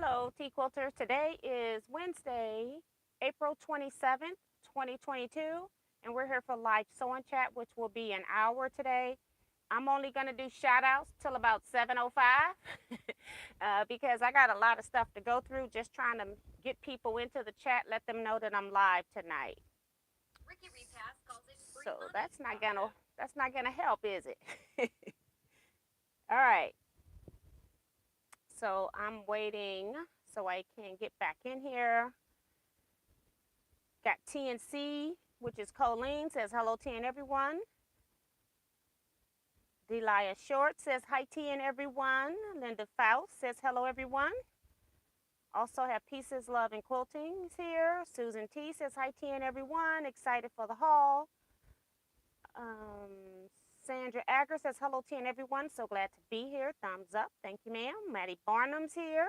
Hello, Teaquilters. Today is Wednesday, April 27th, 2022, and we're here for live sewing chat, which will be an hour today. I'm only going to do shout outs till about 7:05 because I got a lot of stuff to go through, just trying to get people into the chat, let them know that I'm live tonight. So that's not gonna help, is it? All right. So I'm waiting so I can get back in here. Got TNC, which is Colleen, says hello T and everyone. Delia Short says hi T and everyone. Linda Faust says hello everyone. Also have Pieces, Love, and Quilting here. Susan T says hi T and everyone. Excited for the haul. Sandra Acker says hello T and everyone. So glad to be here. Thumbs up. Thank you, ma'am. Maddie Barnum's here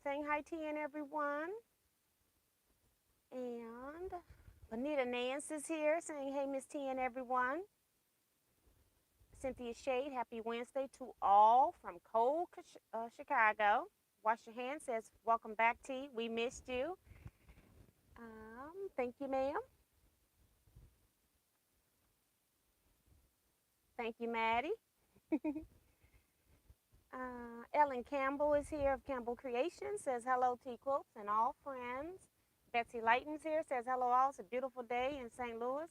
saying hi T and everyone. And Bonita Nance is here saying hey Miss T and everyone. Cynthia Shade, happy Wednesday to all from cold Chicago. Wash your hands says welcome back T. We missed you. Thank you, ma'am. Thank you, Maddie. Ellen Campbell is here of Campbell Creations, says hello Teaquilts and all friends. Betsy Lighton's here, says hello all. It's a beautiful day in St. Louis.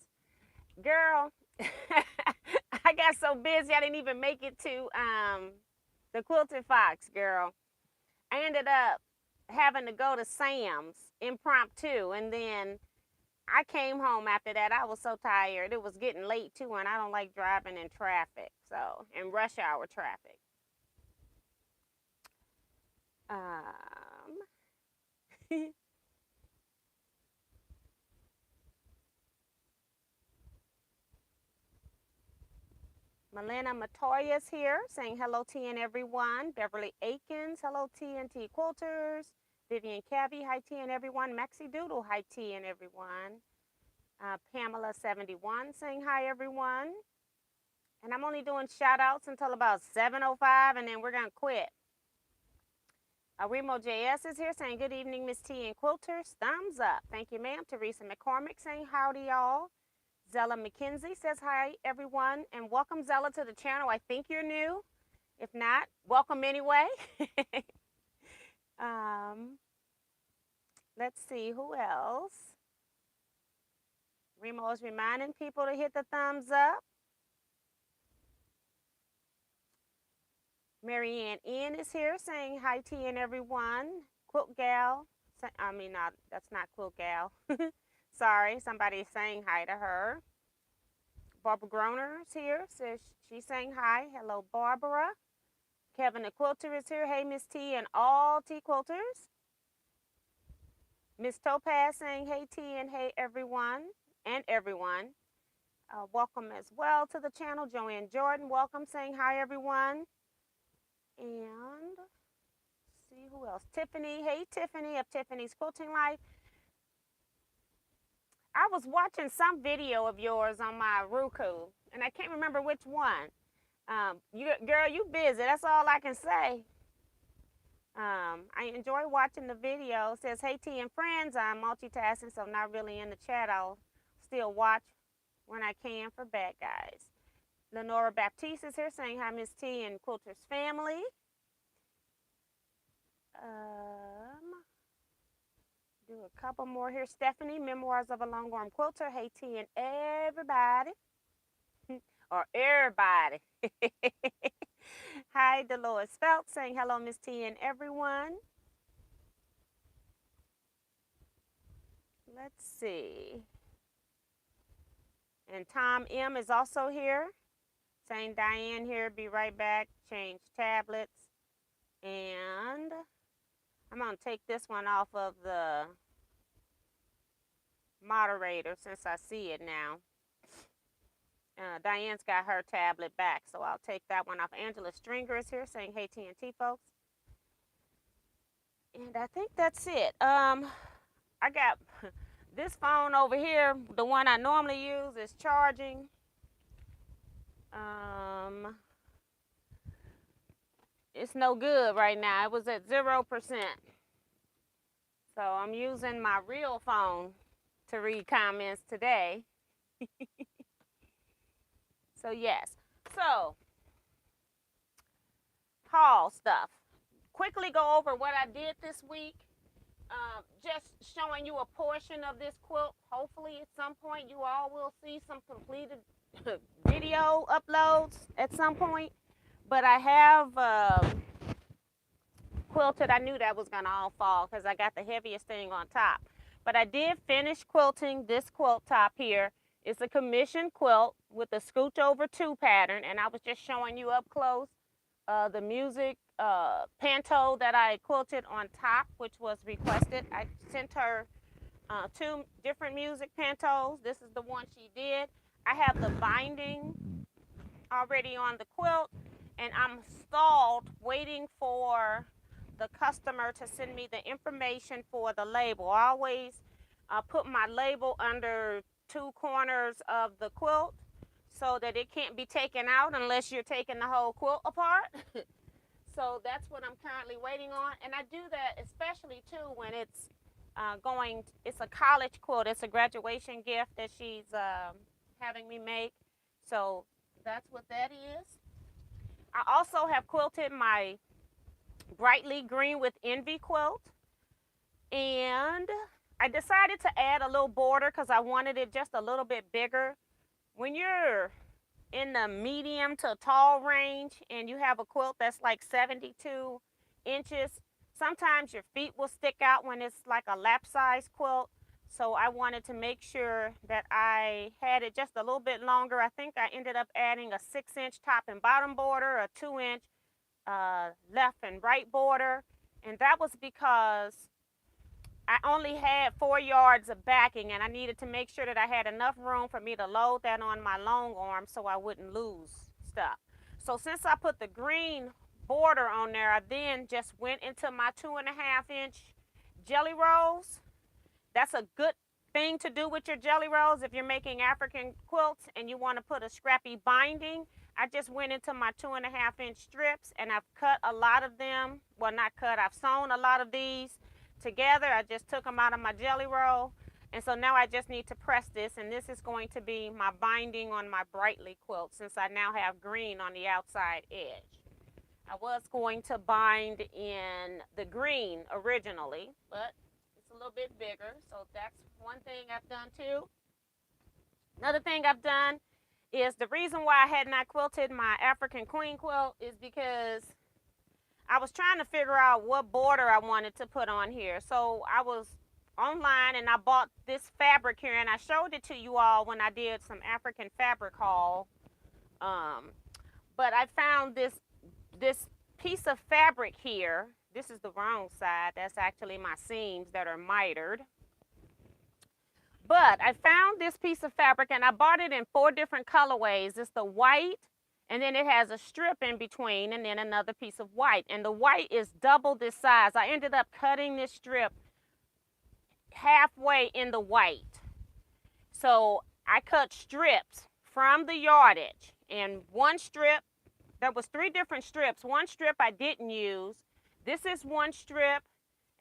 Girl, I got so busy I didn't even make it to the Quilted Fox, girl. I ended up having to go to Sam's impromptu, and then I came home after that. I was so tired. It was getting late too, and I don't like driving in traffic, so in rush hour traffic. Melena Matoya's here saying hello T and everyone. Beverly Aikens, hello T and T Quilters. Vivian Cavey, hi T and everyone. Maxie Doodle, hi T and everyone. Pamela 71 saying hi everyone. And I'm only doing shout outs until about 7:05 and then we're gonna quit. Remo JS is here saying good evening Miss T and Quilters. Thumbs up. Thank you ma'am. Teresa McCormick saying howdy y'all. Zella McKenzie says hi everyone and welcome Zella to the channel. I think you're new. If not, welcome anyway. Let's see who else. Remo is reminding people to hit the thumbs up. Marianne Ian is here saying hi T and everyone. Quilt Gal. I mean, that's not Quilt Gal. Sorry, somebody is saying hi to her. Barbara Groner is here, says she's saying hi. Hello, Barbara. Kevin the Quilter is here. Hey, Miss T and all T Quilters. Miss Topaz saying hey T and hey everyone and everyone. Welcome as well to the channel. Joanne Jordan, welcome, saying hi everyone. And see who else. Tiffany, hey Tiffany of Tiffany's Quilting Life. I was watching some video of yours on my Roku, and I can't remember which one. Girl, you busy. That's all I can say. I enjoy watching the video. It says, hey, T and friends. I'm multitasking, so not really in the chat. I'll still watch when I can for bad guys. Lenora Baptiste is here saying hi, Miss T and Quilters family. Do a couple more here. Stephanie, Memoirs of a Longarm Quilter. Hey, T and everybody. Or everybody. Hi, Dolores Phelps saying hello, Miss T and everyone. Let's see. And Tom M is also here saying Diane here, be right back. Change tablets. And I'm going to take this one off of the moderator since I see it now. Diane's got her tablet back, so I'll take that one off. Angela Stringer is here saying hey TNT folks. And I think that's it. I got this phone over here, the one I normally use is charging. It's no good right now. It was at 0%. So I'm using my real phone to read comments today. So yes. So haul stuff. Quickly go over what I did this week. Just showing you a portion of this quilt. Hopefully at some point you all will see some completed video uploads at some point. But I have quilted. I knew that was going to all fall because I got the heaviest thing on top. But I did finish quilting this quilt top here. It's a commission quilt with a scooch over 2 pattern, and I was just showing you up close the music panto that I quilted on top, which was requested. I sent her 2 different music pantos. This is the one she did. I have the binding already on the quilt, and I'm stalled waiting for the customer to send me the information for the label. I always put my label under 2 corners of the quilt so that it can't be taken out unless you're taking the whole quilt apart. So that's what I'm currently waiting on, and I do that especially too when it's it's a college quilt. It's a graduation gift that she's having me make. So that's what that is. I also have quilted my brightly green with envy quilt, and I decided to add a little border because I wanted it just a little bit bigger. When you're in the medium to tall range and you have a quilt that's like 72 inches, sometimes your feet will stick out when it's like a lap size quilt. So I wanted to make sure that I had it just a little bit longer. I think I ended up adding a 6-inch top and bottom border, a 2-inch left and right border, and that was because I only had 4 yards of backing, and I needed to make sure that I had enough room for me to load that on my long arm so I wouldn't lose stuff. So since I put the green border on there, I then just went into my 2.5-inch jelly rolls. That's a good thing to do with your jelly rolls if you're making African quilts and you want to put a scrappy binding. I just went into my 2.5-inch strips, and I've cut a lot of them. Well, not cut, I've sewn a lot of these together. I just took them out of my jelly roll, and so now I just need to press this, and this is going to be my binding on my brightly quilt since I now have green on the outside edge. I was going to bind in the green originally, but it's a little bit bigger, so that's one thing I've done too. Another thing I've done is the reason why I had not quilted my African Queen quilt is because I was trying to figure out what border I wanted to put on here. So I was online and I bought this fabric here, and I showed it to you all when I did some African fabric haul. But I found this piece of fabric here. This is the wrong side. That's actually my seams that are mitered. But I found this piece of fabric, and I bought it in 4 different colorways. It's the white, and then it has a strip in between, and then another piece of white. And the white is double this size. I ended up cutting this strip halfway in the white. So I cut strips from the yardage, and one strip, there was 3 different strips. One strip I didn't use. This is one strip,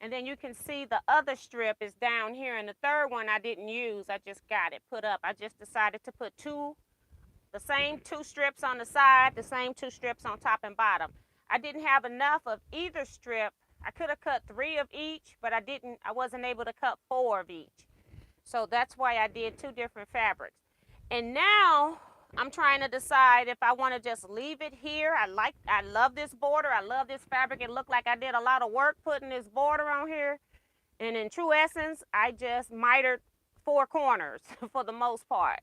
and then you can see the other strip is down here, and the third one I didn't use. I just got it put up. I just decided to put the same 2 strips on the side, the same 2 strips on top and bottom. I didn't have enough of either strip. I could have cut 3 of each, but I wasn't able to cut 4 of each. So that's why I did 2 different fabrics. And now I'm trying to decide if I want to just leave it here. I love this border. I love this fabric. It looked like I did a lot of work putting this border on here. And in true essence, I just mitered 4 corners for the most part.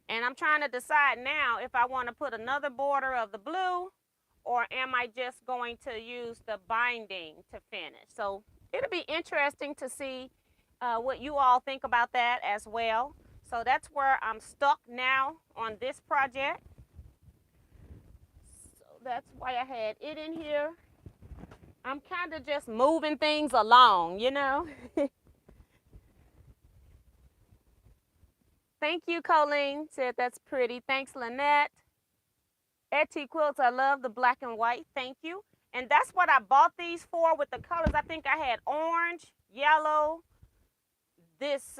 And I'm trying to decide now if I want to put another border of the blue, or am I just going to use the binding to finish. So it'll be interesting to see what you all think about that as well. So that's where I'm stuck now on this project. So that's why I had it in here. I'm kind of just moving things along, you know. Thank you, Colleen. Said that's pretty. Thanks, Lynette. At Teaquilts, I love the black and white. Thank you. And that's what I bought these for with the colors. I think I had orange, yellow, this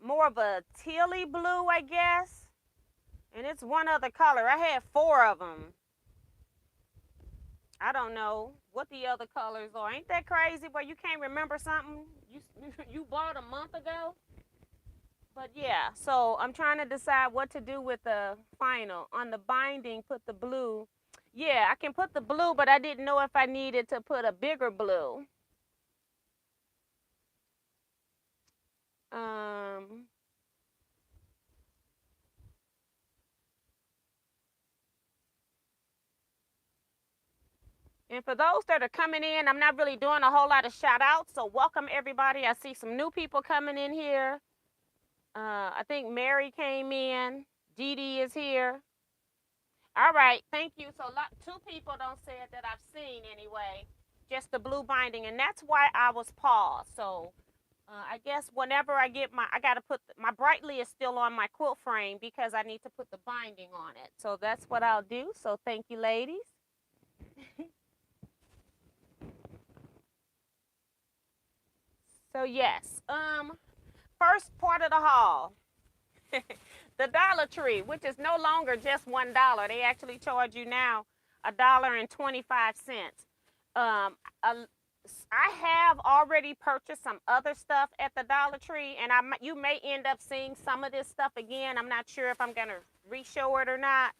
more of a tealy blue, I guess. And it's one other color. I had 4 of them. I don't know what the other colors are. Ain't that crazy? Where you can't remember something you bought a month ago? But yeah, so I'm trying to decide what to do with the final. On the binding, put the blue. Yeah, I can put the blue, but I didn't know if I needed to put a bigger blue. Um, and for those that are coming in, I'm not really doing a whole lot of shout outs. So welcome everybody. I see some new people coming in here. I think Mary came in. Dee Dee is here. All right, thank you. So 2 people don't say it that I've seen anyway. Just the blue binding, and that's why I was paused. So I guess whenever I get I gotta put my Brightly is still on my quilt frame because I need to put the binding on it. So that's what I'll do. So thank you, ladies. So yes, first part of the haul. The Dollar Tree, which is no longer just $1. They actually charge you now $1.25. Um, I have already purchased some other stuff at the Dollar Tree, and you may end up seeing some of this stuff again. I'm not sure if I'm gonna re-show it or not.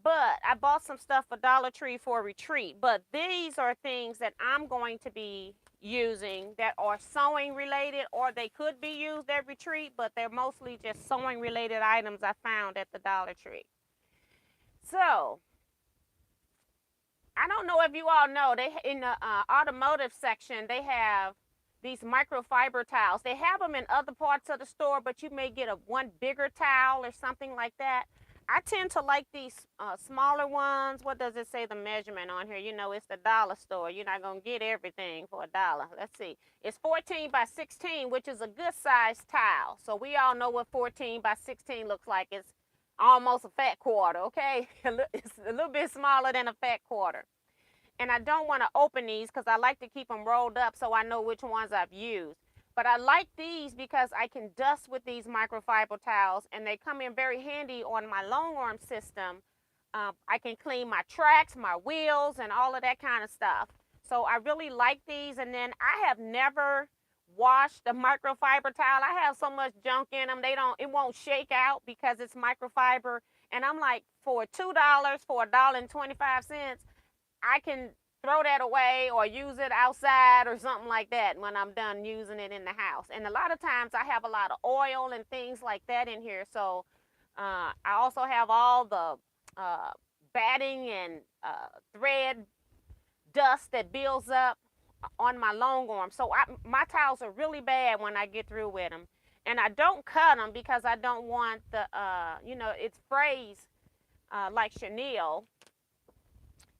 But I bought some stuff for Dollar Tree for a retreat. But these are things that I'm going to be using that are sewing related, or they could be used at retreat, but they're mostly just sewing related items I found at the Dollar Tree. So I don't know if you all know, they in the automotive section, they have these microfiber towels. They have them in other parts of the store, but you may get one bigger towel or something like that. I tend to like these smaller ones. What does it say the measurement on here? You know, it's the dollar store. You're not going to get everything for $1. Let's see. It's 14 by 16, which is a good size towel. So we all know what 14 by 16 looks like. It's almost a fat quarter, okay? It's a little bit smaller than a fat quarter. And I don't want to open these because I like to keep them rolled up so I know which ones I've used. But I like these because I can dust with these microfiber towels, and they come in very handy on my long arm system. I can clean my tracks, my wheels, and all of that kind of stuff. So I really like these. And then I have never washed a microfiber towel. I have so much junk in them. It won't shake out because it's microfiber. And I'm like, for $2, for $1.25, I can throw that away or use it outside or something like that when I'm done using it in the house. And a lot of times I have a lot of oil and things like that in here. So I also have all the batting and thread dust that builds up on my long arm. So my towels are really bad when I get through with them. And I don't cut them because I don't want the, it's phrase like chenille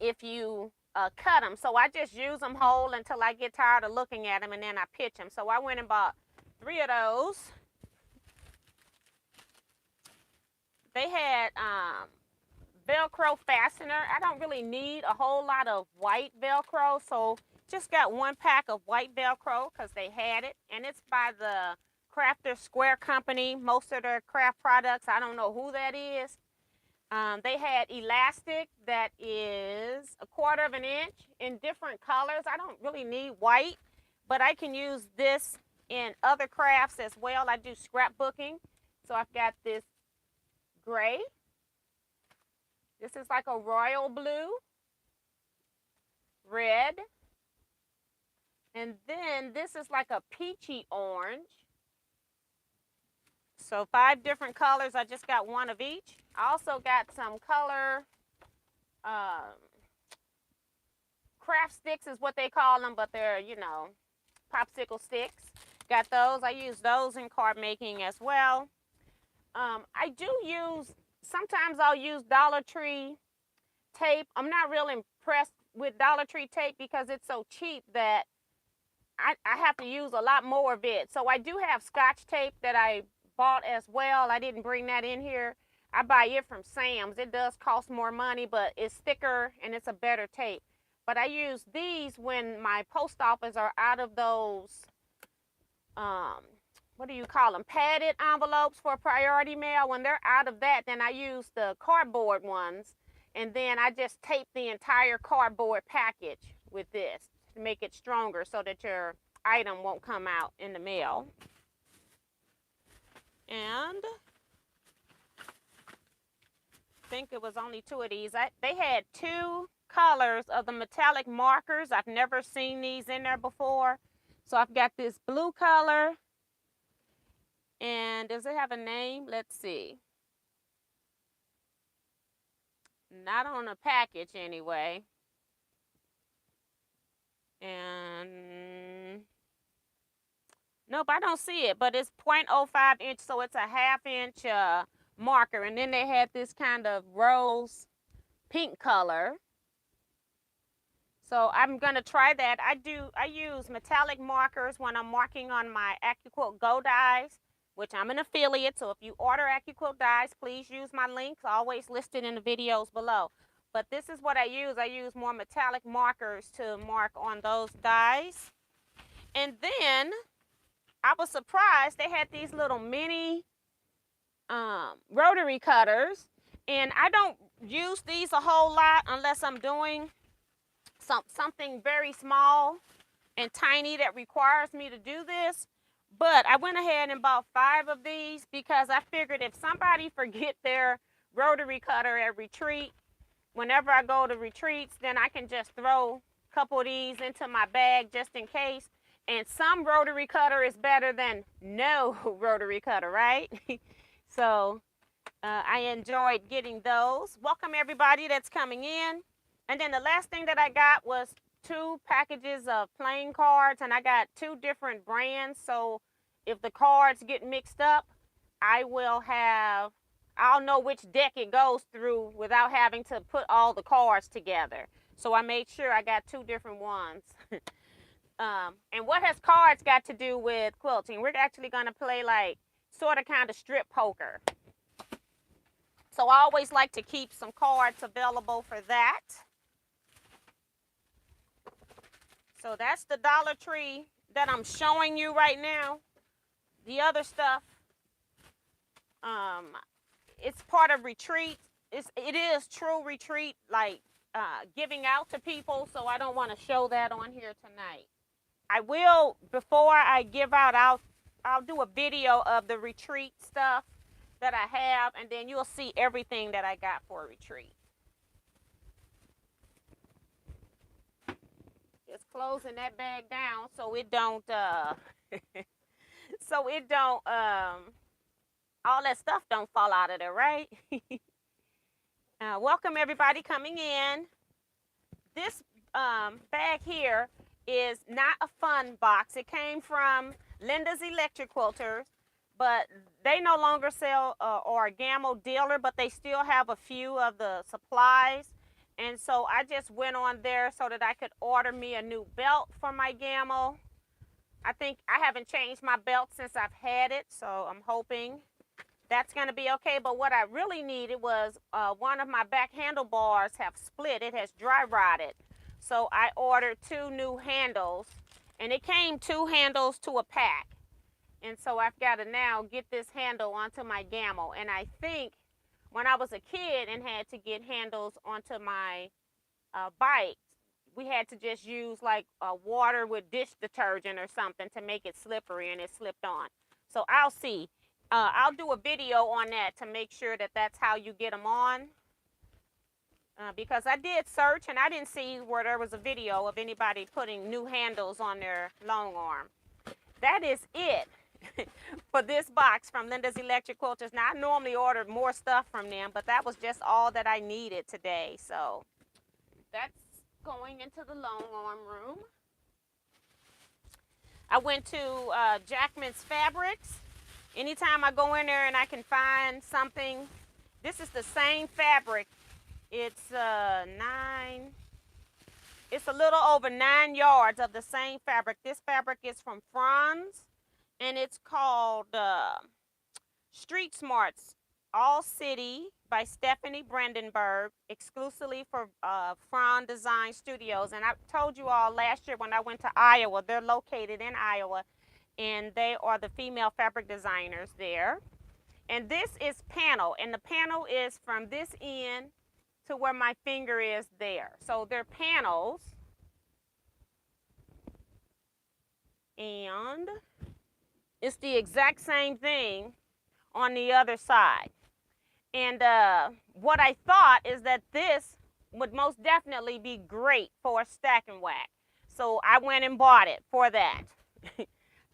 if you cut them. So I just use them whole until I get tired of looking at them, and then I pitch them. So I went and bought 3 of those. They had Velcro fastener. I don't really need a whole lot of white Velcro, so just got 1 pack of white Velcro because they had it, and it's by the Crafter Square Company. Most of their craft products, I don't know who that is. They had elastic that is 1/4 of an inch in different colors. I don't really need white, but I can use this in other crafts as well. I do scrapbooking. So I've got this gray. This is like a royal blue, red, and then this is like a peachy orange. So 5 different colors. I just got 1 of each. I also got some color craft sticks is what they call them, but they're, popsicle sticks. Got those. I use those in card making as well. I do sometimes I'll use Dollar Tree tape. I'm not real impressed with Dollar Tree tape because it's so cheap that I have to use a lot more of it. So I do have Scotch tape that I bought as well. I didn't bring that in here. I buy it from Sam's. It does cost more money, but it's thicker and it's a better tape. But I use these when my post office are out of those, what do you call them, padded envelopes for priority mail. When they're out of that, then I use the cardboard ones, and then I just tape the entire cardboard package with this to make it stronger so that your item won't come out in the mail. And I think it was only 2 of these. They had 2 colors of the metallic markers. I've never seen these in there before. So I've got this blue color. And does it have a name? Let's see. Not on a package anyway. And nope, I don't see it, but it's 0.05 inch, so it's a 1/2 inch marker. And then they had this kind of rose pink color. So I'm gonna try that. I use metallic markers when I'm marking on my AccuQuilt Go dies, which I'm an affiliate. So if you order AccuQuilt dies, please use my links, always listed in the videos below. But this is what I use. I use more metallic markers to mark on those dies. And then I was surprised they had these little mini rotary cutters, and I don't use these a whole lot unless I'm doing something very small and tiny that requires me to do this. But I went ahead and bought 5 of these because I figured if somebody forget their rotary cutter at retreat, whenever I go to retreats, then I can just throw a couple of these into my bag just in case. And some rotary cutter is better than no rotary cutter, right? So I enjoyed getting those. Welcome everybody that's coming in. And then the last thing that I got was 2 packages of playing cards, and I got 2 different brands. So if the cards get mixed up, I'll know which deck it goes through without having to put all the cards together. So I made sure I got 2 different ones. And what has cards got to do with quilting? We're actually going to play like sort of kind of strip poker. So I always like to keep some cards available for that. So that's the Dollar Tree that I'm showing you right now. The other stuff, it's part of retreat. It is true retreat, like giving out to people. So I don't want to show that on here tonight. I will, before I give out, I'll do a video of the retreat stuff that I have, and then you'll see everything that I got for a retreat. Just closing that bag down so it don't all that stuff don't fall out of there, right? Welcome everybody coming in. This bag here is not a fun box. It came from Linda's Electric Quilters, but they no longer sell or a Gammo dealer, but they still have a few of the supplies. And so I just went on there so that I could order me a new belt for my Gammo. I think I haven't changed my belt since I've had it, so I'm hoping that's going to be okay. But what I really needed was one of my back handlebars have split. It has dry rotted. So I ordered 2 new handles, and it came 2 handles to a pack. And so I've got to now get this handle onto my Gammo. And I think when I was a kid and had to get handles onto my bike, we had to just use like water with dish detergent or something to make it slippery, and it slipped on. So I'll see. I'll do a video on that to make sure that that's how you get them on. Because I did search and I didn't see where there was a video of anybody putting new handles on their long arm. That is it for this box from Linda's Electric Quilters. Now, I normally order more stuff from them, but that was just all that I needed today. So that's going into the long arm room. I went to Jackman's Fabrics. Anytime I go in there and I can find something, this is the same fabric. It's it's a little over 9 yards of the same fabric. This fabric is from Franz, and it's called Street Smarts All City by Stephanie Brandenburg, exclusively for Fron Design Studios. And I told you all last year when I went to Iowa, they're located in Iowa, and they are the female fabric designers there. And this is panel, and the panel is from this end to where my finger is there. So they're panels, and it's the exact same thing on the other side. And what I thought is that this would most definitely be great for stack and wax. So I went and bought it for that.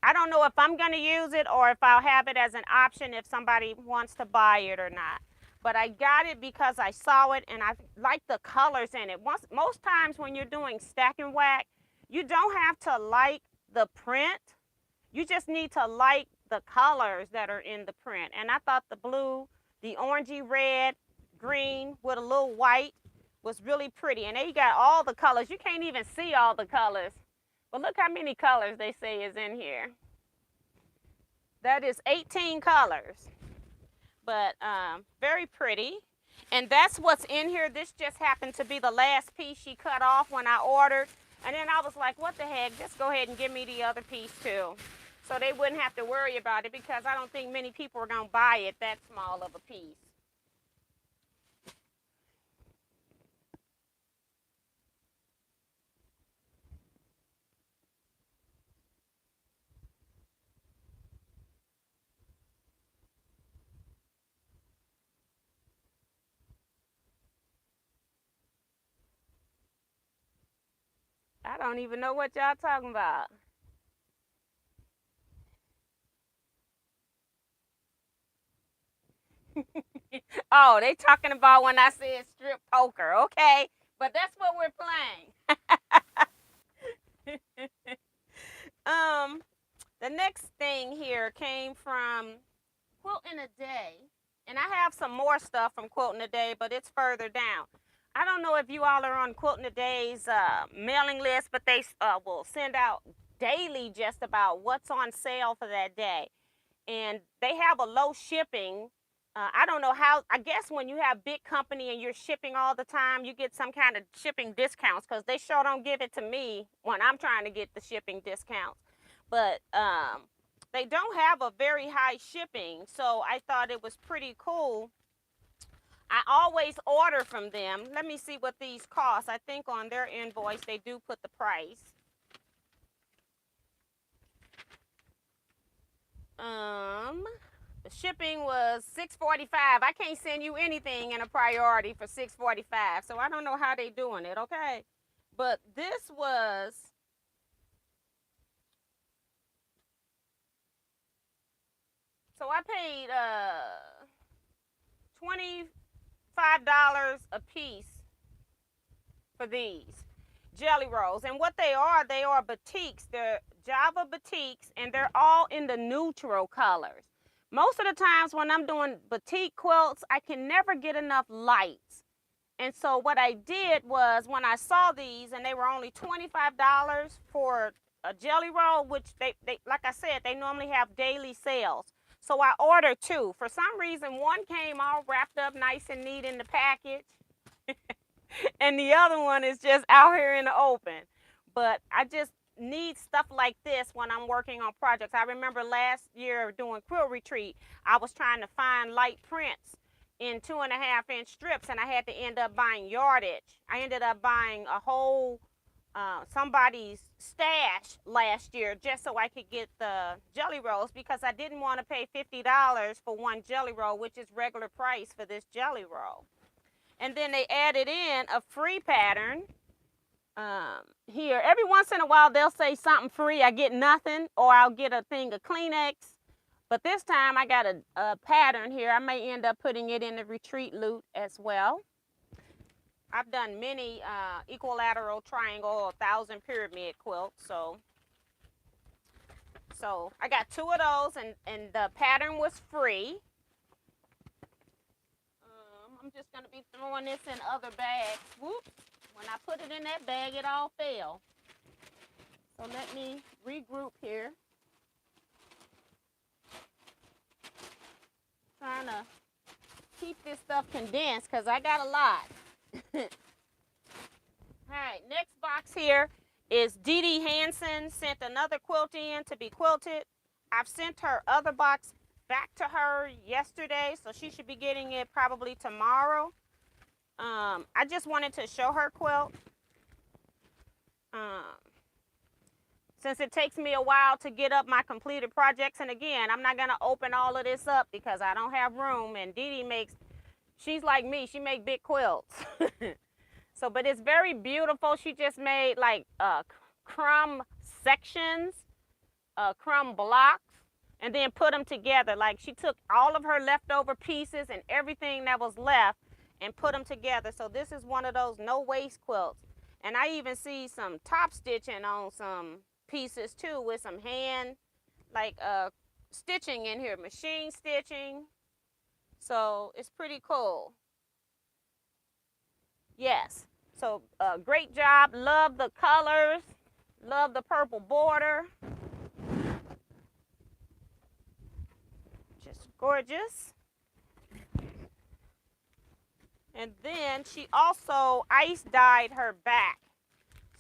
I don't know if I'm going to use it or if I'll have it as an option if somebody wants to buy it or not. But I got it because I saw it and I like the colors in it. Most times when you're doing stack and wax, you don't have to like the print. You just need to like the colors that are in the print. And I thought the blue, the orangey red, green with a little white was really pretty. And they got all the colors. You can't even see all the colors. But look how many colors they say is in here. That is 18 colors. But very pretty. And that's what's in here. This just happened to be the last piece she cut off when I ordered. And then I was like, what the heck? Just go ahead and give me the other piece too. So they wouldn't have to worry about it because I don't think many people are going to buy it that small of a piece. I don't even know what y'all talking about. Oh, they talking about when I said strip poker. Okay, but that's what we're playing. The next thing here came from Quilting Today, and I have some more stuff from Quilting Today, but it's further down. I don't know if you all are on Quilting Today's mailing list, but they will send out daily just about what's on sale for that day. And they have a low shipping. I don't know how, I guess when you have big company and you're shipping all the time, you get some kind of shipping discounts because they sure don't give it to me when I'm trying to get the shipping discounts. But they don't have a very high shipping, so I thought it was pretty cool. I always order from them. Let me see what these cost. I think on their invoice they do put the price. The shipping was $6.45. I can't send you anything in a priority for $6.45, so I don't know how they doing it, okay? But this was so I paid $25 a piece for these jelly rolls. And what they are batiks. They're Java batiks, and they're all in the neutral colors. Most of the times when I'm doing batik quilts, I can never get enough lights. And so what I did was when I saw these and they were only $25 for a jelly roll, which they like I said, they normally have daily sales. So I ordered two. For some reason, one came all wrapped up nice and neat in the package. And the other one is just out here in the open. But I just need stuff like this when I'm working on projects. I remember last year doing quilt retreat, I was trying to find light prints in 2.5-inch strips, and I had to end up buying yardage. I ended up buying a whole somebody's stash last year just so I could get the jelly rolls because I didn't want to pay $50 for one jelly roll, which is regular price for this jelly roll. And then they added in a free pattern here. Every once in a while, they'll say something free. I get nothing, or I'll get a thing of Kleenex. But this time, I got a pattern here. I may end up putting it in the retreat loot as well. I've done many equilateral, triangle, or 1,000 pyramid quilts. So I got two of those, and the pattern was free. I'm just going to be throwing this in other bags. Whoops. When I put it in that bag, it all fell. So let me regroup here. Trying to keep this stuff condensed because I got a lot. All right, next box here is Dee Dee Hansen sent another quilt in to be quilted. I've sent her other box back to her yesterday, so she should be getting it probably tomorrow. I just wanted to show her quilt. Since it takes me a while to get up my completed projects, and again, I'm not going to open all of this up because I don't have room, and Dee Dee she's like me, she makes big quilts. So, but it's very beautiful. She just made like crumb sections, crumb blocks, and then put them together. Like she took all of her leftover pieces and everything that was left and put them together. So this is one of those no waste quilts. And I even see some top stitching on some pieces too, with some hand like stitching in here, machine stitching. So it's pretty cool. Yes, so great job. Love the colors, love the purple border, just gorgeous. And then she also ice dyed her back.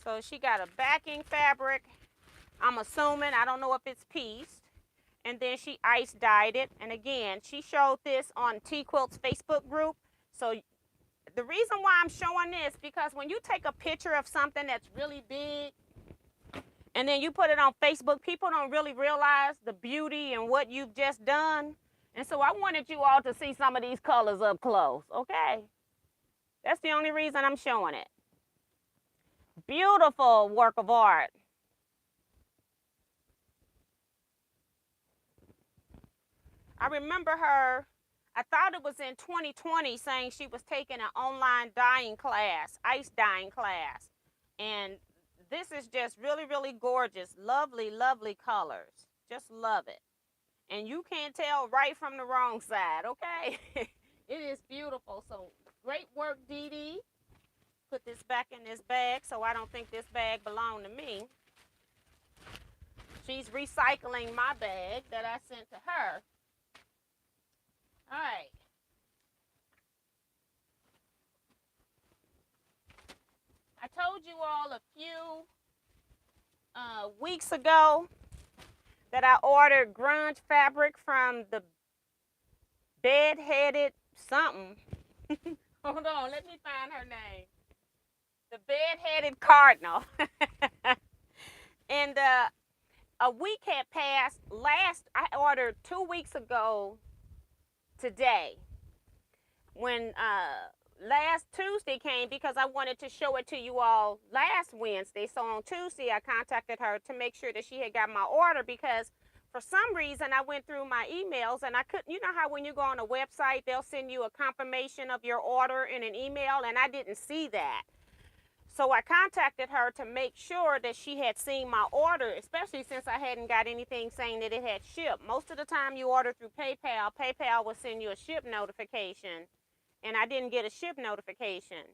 So she got a backing fabric, I'm assuming, I don't know if it's pieced. And then she ice dyed it. And again, she showed this on Teaquilts Facebook group. So the reason why I'm showing this, because when you take a picture of something that's really big and then you put it on Facebook, people don't really realize the beauty and what you've just done. And so I wanted you all to see some of these colors up close, okay? That's the only reason I'm showing it. Beautiful work of art. I remember her, I thought it was in 2020, saying she was taking an online dyeing class, ice dyeing class. And this is just really, really gorgeous. Lovely, lovely colors. Just love it. And you can't tell right from the wrong side, okay? It is beautiful. So great work, Dee Dee. Put this back in this bag so I don't think this bag belonged to me. She's recycling my bag that I sent to her. All right. I told you all a few weeks ago that I ordered grunge fabric from the bed-headed something. Hold on, let me find her name. The bed-headed cardinal. And a week had passed. I ordered 2 weeks ago today, when last Tuesday came, because I wanted to show it to you all last Wednesday. So on Tuesday I contacted her to make sure that she had got my order, because for some reason I went through my emails and I couldn't, you know how when you go on a website they'll send you a confirmation of your order in an email, and I didn't see that. So I contacted her to make sure that she had seen my order, especially since I hadn't got anything saying that it had shipped. Most of the time you order through PayPal, PayPal will send you a ship notification, and I didn't get a ship notification.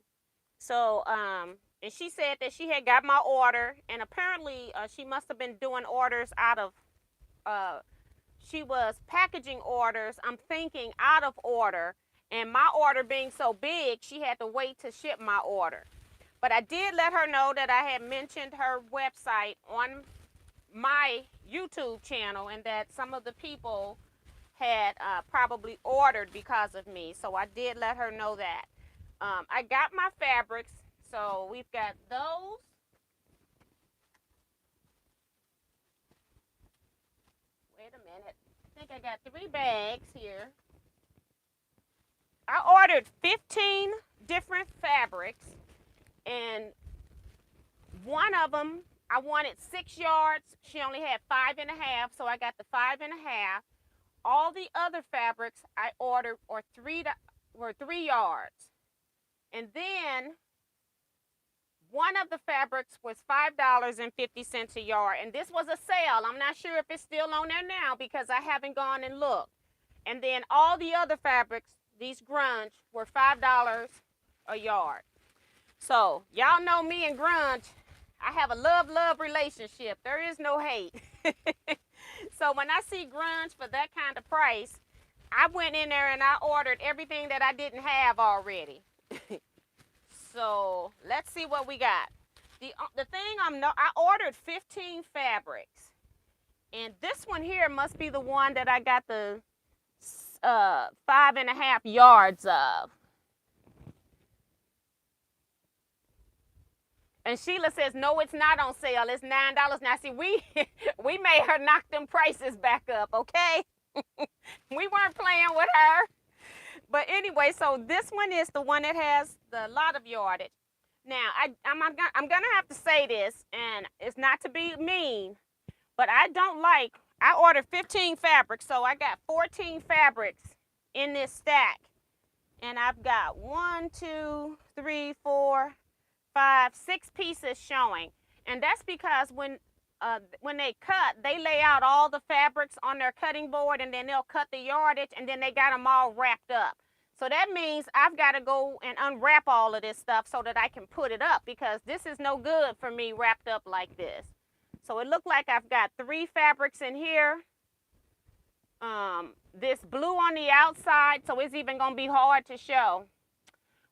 So, and she said that she had got my order, and apparently she must have been doing orders out of, she was packaging orders, I'm thinking, out of order, and my order being so big, she had to wait to ship my order. But I did let her know that I had mentioned her website on my YouTube channel, and that some of the people had probably ordered because of me. So I did let her know that. I got my fabrics. So we've got those. Wait a minute. I think I got 3 bags here. I ordered 15 different fabrics. And one of them, I wanted 6 yards. She only had 5.5, so I got the 5.5. All the other fabrics I ordered were 3 yards. And then one of the fabrics was $5.50 a yard. And this was a sale. I'm not sure if it's still on there now because I haven't gone and looked. And then all the other fabrics, these grunge, were $5 a yard. So, y'all know me and grunge, I have a love-love relationship. There is no hate. So, when I see grunge for that kind of price, I went in there and I ordered everything that I didn't have already. So let's see what we got. The thing I ordered 15 fabrics, and this one here must be the one that I got the 5.5 yards of. And Sheila says, no, it's not on sale. It's $9. Now, see, we made her knock them prices back up, okay? We weren't playing with her. But anyway, so this one is the one that has the lot of yardage. Now, I'm going to have to say this, and it's not to be mean, but I ordered 15 fabrics, so I got 14 fabrics in this stack. And I've got 1, 2, 3, 4, 5, 6 pieces showing. And that's because when they cut, they lay out all the fabrics on their cutting board, and then they'll cut the yardage, and then they got them all wrapped up. So that means I've got to go and unwrap all of this stuff so that I can put it up, because this is no good for me wrapped up like this. So it looked like I've got 3 fabrics in here. This blue on the outside, so it's even going to be hard to show.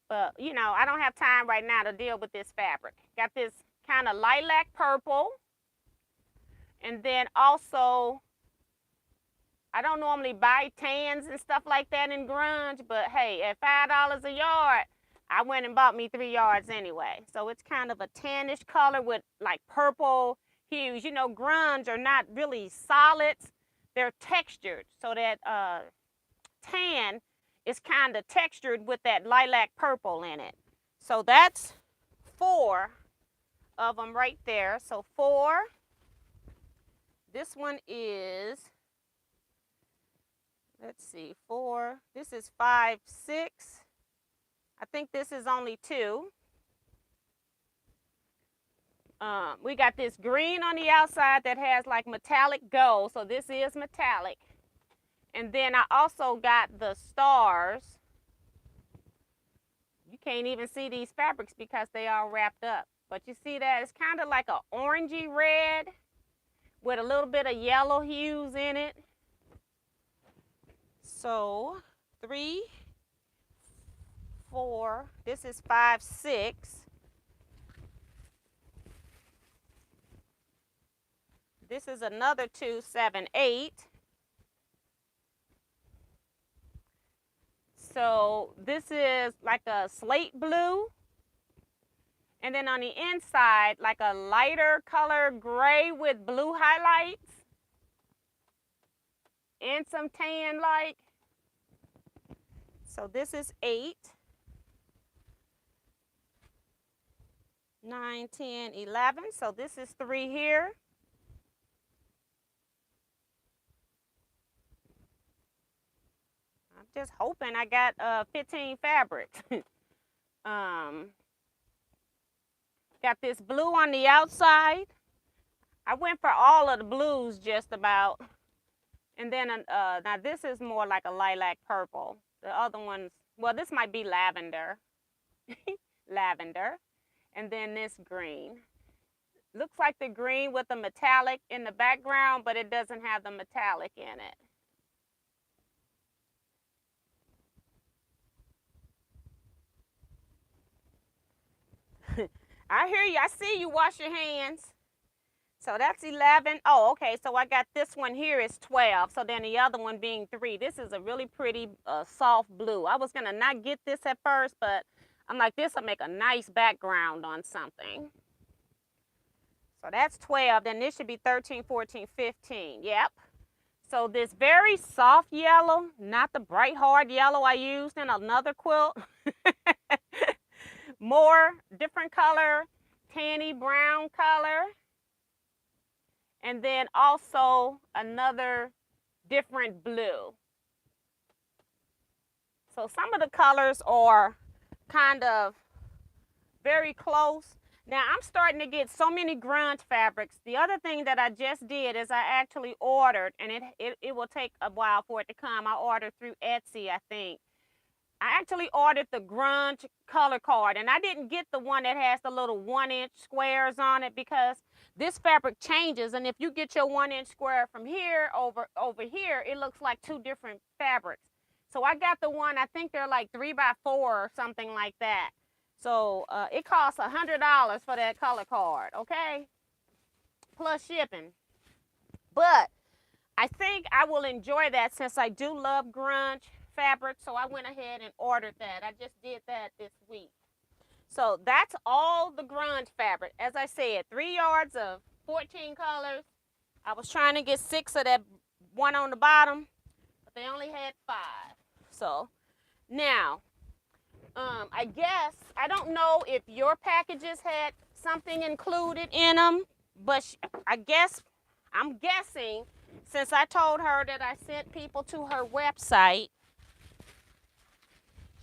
But, you know, I don't have time right now to deal with this fabric. Got this kind of lilac purple. And then also, I don't normally buy tans and stuff like that in Grunge, but hey, at $5 a yard, I went and bought me 3 yards anyway. So it's kind of a tannish color with like purple hues. You know, Grunge are not really solids. They're textured, so that tan is kind of textured with that lilac purple in it. So that's 4 of them right there. So 4. This one is, let's see, 4. This is 5, 6. I think this is only 2. We got this green on the outside that has like metallic gold. So this is metallic. And then I also got the stars. You can't even see these fabrics because they all wrapped up. But you see that it's kind of like an orangey red with a little bit of yellow hues in it. So 3, 4, this is 5, 6. This is another 2, 7, 8. So this is like a slate blue. And then on the inside, like a lighter color gray with blue highlights. And some tan like. So this is 8. 9, 10, 11. So this is 3 here. I'm just hoping I got 15 fabrics. Got this blue on the outside. I went for all of the blues just about. And then now this is more like a lilac purple. The other ones, well, this might be lavender. Lavender. And then this green. Looks like the green with the metallic in the background, but it doesn't have the metallic in it. I hear you. I see you. Wash your hands. So that's 11. Oh, okay. So I got this one here is 12. So then the other one being 3. This is a really pretty soft blue. I was going to not get this at first, but I'm like, this will make a nice background on something. So that's 12. Then this should be 13, 14, 15. Yep. So this very soft yellow, not the bright hard yellow I used in another quilt. More different color, tanny brown color. And then also another different blue. So some of the colors are kind of very close. Now I'm starting to get so many grunge fabrics. The other thing that I just did is I actually ordered, and it will take a while for it to come. I ordered through Etsy, I think. I actually ordered the grunge color card, and I didn't get the one that has the little 1-inch squares on it, because this fabric changes, and if you get your 1-inch square from here over here, it looks like 2 different fabrics. So I got the one, I think they're like 3x4 or something like that. So it costs $100 for that color card, okay? Plus shipping. But I think I will enjoy that since I do love grunge fabric. So I went ahead and ordered that. I just did that this week. So that's all the grunge fabric. As I said, 3 yards of 14 colors. I was trying to get 6 of that one on the bottom, but they only had 5. So now, I guess, I don't know if your packages had something included in them, but I'm guessing, since I told her that I sent people to her website,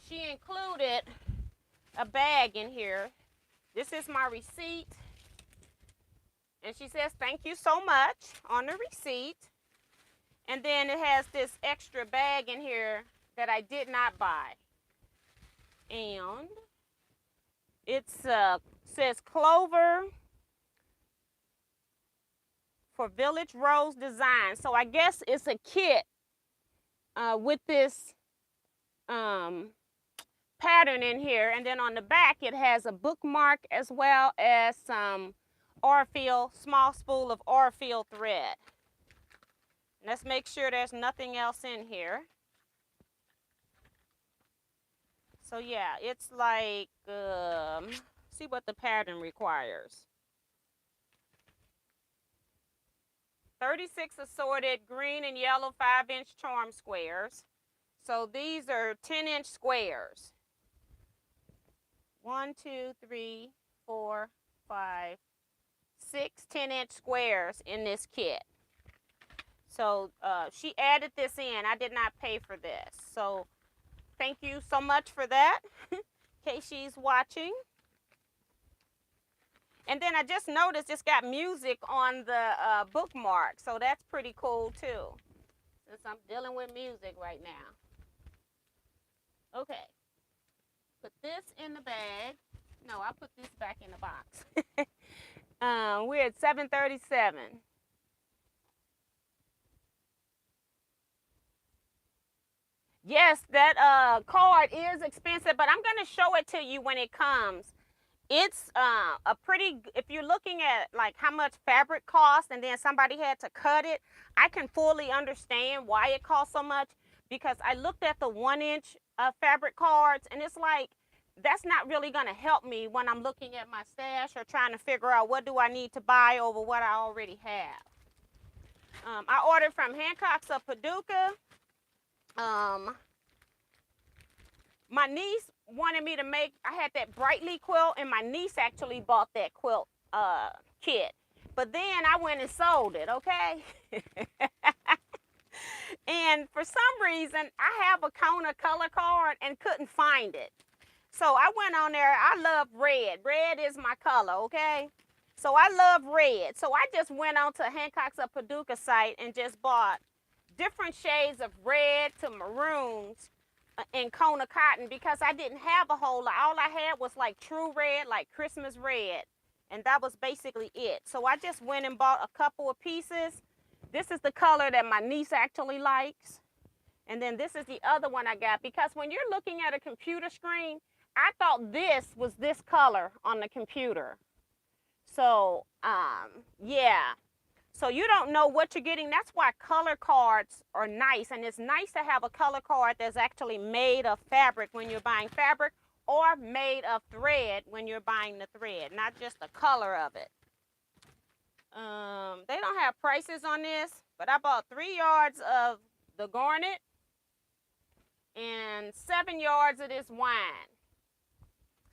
she included a bag in here. This is my receipt. And she says, thank you so much on the receipt. And then it has this extra bag in here that I did not buy. And it says Clover for Village Rose Design. So I guess it's a kit with this pattern in here. And then on the back, it has a bookmark as well as some Orfeel, small spool of Orfeel thread. Let's make sure there's nothing else in here. So yeah, it's like, see what the pattern requires. 36 assorted green and yellow 5-inch charm squares. So these are 10-inch squares. 1, 2, 3, 4, 5, 6 10-inch squares in this kit. So she added this in. I did not pay for this. So thank you so much for that, in case she's watching. And then I just noticed it's got music on the bookmark. So that's pretty cool too, since I'm dealing with music right now. Okay. Put this in the bag. No, I'll put this back in the box. We're at 7:37. Yes, that card is expensive, but I'm going to show it to you when it comes. It's a pretty, if you're looking at like how much fabric costs and then somebody had to cut it, I can fully understand why it costs so much, because I looked at the 1-inch fabric cards and it's like, that's not really going to help me when I'm looking at my stash or trying to figure out what do I need to buy over what I already have. I ordered from Hancocks of Paducah. My niece wanted me to make, I had that Brightly quilt, and my niece actually bought that quilt kit. But then I went and sold it, okay? And for some reason, I have a Kona color card and couldn't find it. So I went on there. I love red. Red is my color, okay? So I love red. So I just went on to Hancocks of Paducah site and just bought different shades of red to maroons in Kona cotton, because I didn't have a whole lot. All I had was like true red, like Christmas red. And that was basically it. So I just went and bought a couple of pieces. This is the color that my niece actually likes. And then this is the other one I got, because when you're looking at a computer screen, I thought this was this color on the computer. So, yeah. So you don't know what you're getting. That's why color cards are nice. And it's nice to have a color card that's actually made of fabric when you're buying fabric, or made of thread when you're buying the thread, not just the color of it. They don't have prices on this, but I bought 3 yards of the garnet and 7 yards of this wine.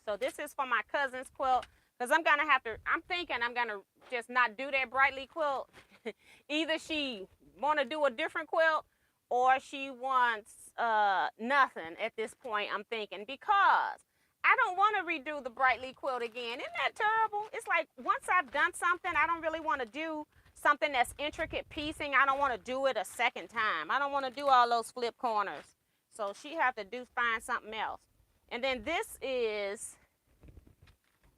So this is for my cousin's quilt, because I'm thinking I'm going to just not do that Brightly quilt. Either she want to do a different quilt, or she wants nothing at this point, I'm thinking, because I don't want to redo the Brightly quilt again. Isn't that terrible? It's like, once I've done something, I don't really want to do something that's intricate piecing. I don't want to do it a second time. I don't want to do all those flip corners. So she have to find something else. And then this is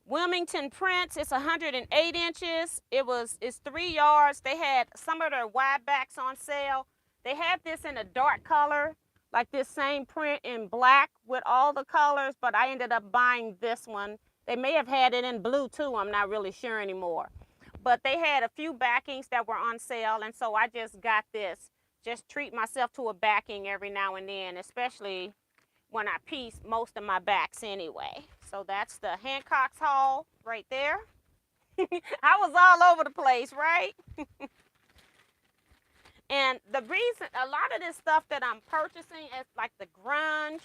Wilmington Prints. It's 108 inches. It's 3 yards. They had some of their wide backs on sale. They had this in a dark color, like this same print in black with all the colors, but I ended up buying this one. They may have had it in blue too, I'm not really sure anymore. But they had a few backings that were on sale, and so I just got this. Just treat myself to a backing every now and then, especially when I piece most of my backs anyway. So that's the Hancocks haul right there. I was all over the place, right? And the reason, a lot of this stuff that I'm purchasing is like the Grunge.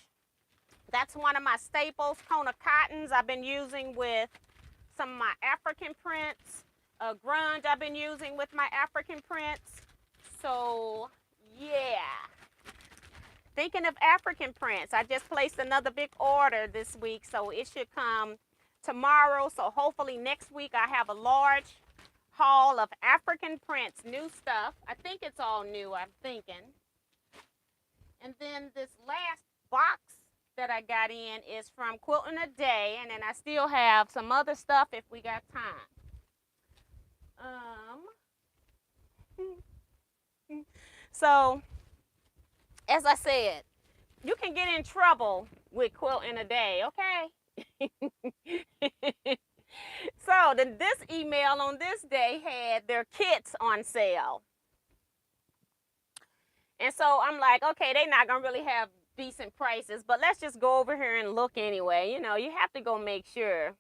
That's one of my staples. Kona cottons I've been using with some of my African prints. Grunge I've been using with my African prints. So yeah. Thinking of African prints, I just placed another big order this week, so it should come tomorrow. So hopefully next week I have a large haul of African prints, new stuff. I think it's all new, I'm thinking. And then this last box that I got in is from Quilting Today, and then I still have some other stuff if we got time. So, as I said, you can get in trouble with Quilting Today, okay? So this email on this day had their kits on sale. And so I'm like, okay, they're not gonna really have decent prices, but let's just go over here and look anyway. You know, you have to go make sure.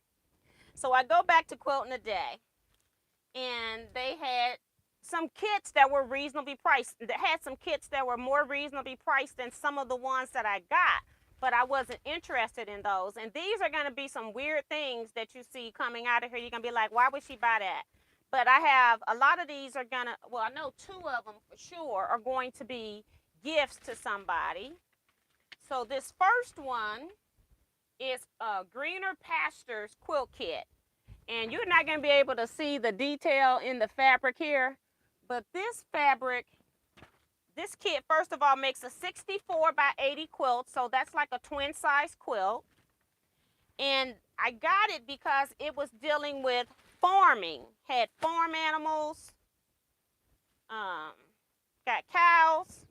So I go back to Quilting Today, and they had some kits that were reasonably priced. That had some kits that were more reasonably priced than some of the ones that I got, but I wasn't interested in those. And these are going to be some weird things that you see coming out of here. You're going to be like, why would she buy that? But I have a lot of these are going to, well, I know 2 of them for sure are going to be gifts to somebody. So this first one is a Greener Pastures quilt kit. And you're not going to be able to see the detail in the fabric here. But this fabric, this kit, first of all, makes a 64 by 80 quilt. So that's like a twin size quilt. And I got it because it was dealing with farming. Had farm animals, got cows.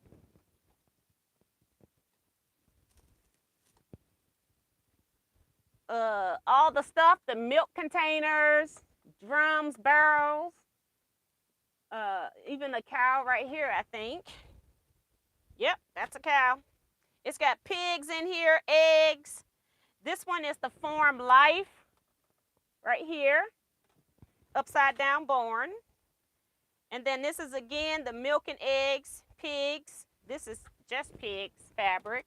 All the stuff, the milk containers, drums, barrels, even a cow right here, I think. Yep, that's a cow. It's got pigs in here, eggs. This one is the farm life right here, upside down barn. And then this is again the milk and eggs, pigs. This is just pigs fabric.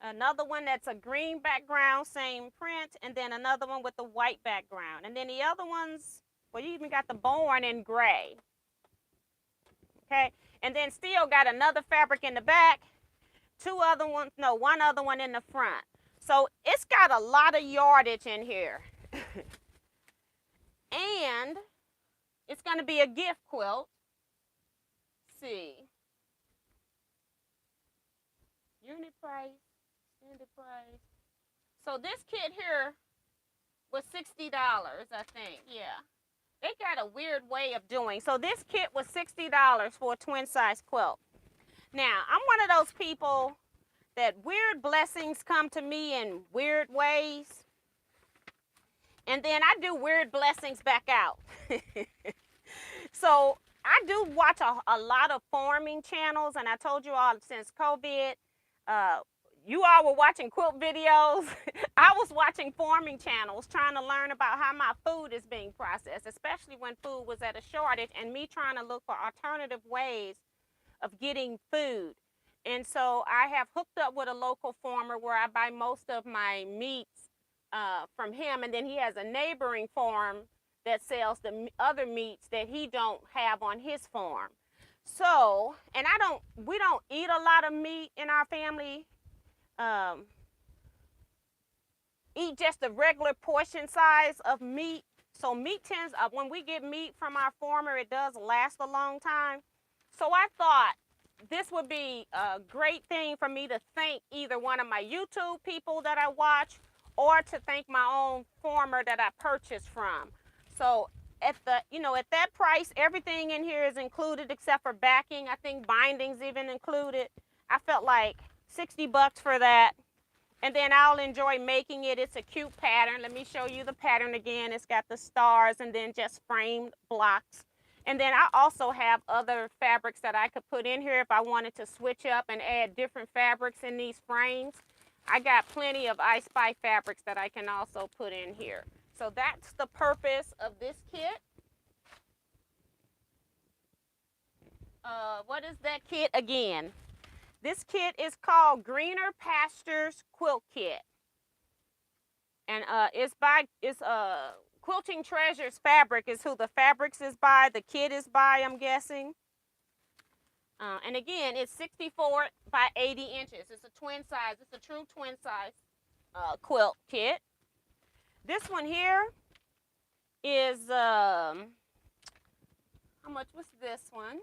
Another one that's a green background, same print, and then another one with the white background. And then the other ones, well, you even got the barn in gray. Okay, and then still got another fabric in the back, 2 other ones, no, 1 other one in the front. So it's got a lot of yardage in here. And it's going to be a gift quilt. Let's see. Unit price. Price. So this kit here was $60, I think. Yeah, they got a weird way of doing. So this kit was $60 for a twin size quilt. Now I'm one of those people that weird blessings come to me in weird ways, and then I do weird blessings back out. So I do watch a lot of farming channels, and I told you all since COVID, you all were watching quilt videos. I was watching farming channels trying to learn about how my food is being processed, especially when food was at a shortage, and me trying to look for alternative ways of getting food. And so I have hooked up with a local farmer where I buy most of my meats from him, and then he has a neighboring farm that sells the other meats that he don't have on his farm. So, and we don't eat a lot of meat in our family. Eat just a regular portion size of meat. So meat tends, when we get meat from our farmer, it does last a long time. So I thought this would be a great thing for me to thank either one of my YouTube people that I watch, or to thank my own farmer that I purchased from. So at the, at that price, everything in here is included except for backing. I think binding's even included. I felt like 60 bucks for that. And then I'll enjoy making it. It's a cute pattern. Let me show you the pattern again. It's got the stars and then just framed blocks. And then I also have other fabrics that I could put in here if I wanted to switch up and add different fabrics in these frames. I got plenty of I Spy fabrics that I can also put in here. So that's the purpose of this kit. What is that kit again? This kit is called Greener Pastures Quilt Kit. And it's Quilting Treasures Fabric is who the fabrics is by. The kit is by, I'm guessing. And again, it's 64 by 80 inches. It's a twin size. It's a true twin size quilt kit. This one here is, how much was this one?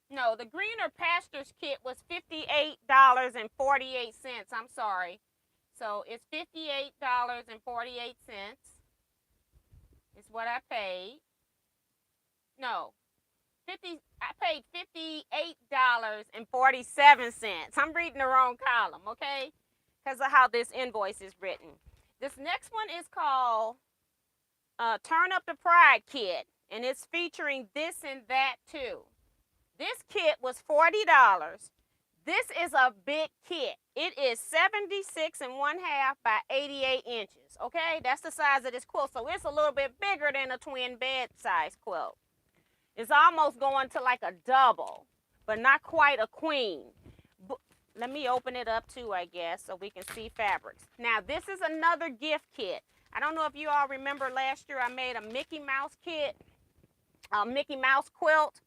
No, the Greener Pastures kit was $58.48. I'm sorry. So it's $58.48 is what I paid. No, I paid $58.47. I'm reading the wrong column, okay? Because of how this invoice is written. This next one is called Turn Up the Pride Kit, and it's featuring this and that too. This kit was $40. This is a big kit. It is 76 1/2 by 88 inches. Okay, that's the size of this quilt. So it's a little bit bigger than a twin bed size quilt. It's almost going to like a double, but not quite a queen. Let me open it up too, I guess, so we can see fabrics. Now, this is another gift kit. I don't know if you all remember last year I made a Mickey Mouse kit, a Mickey Mouse quilt.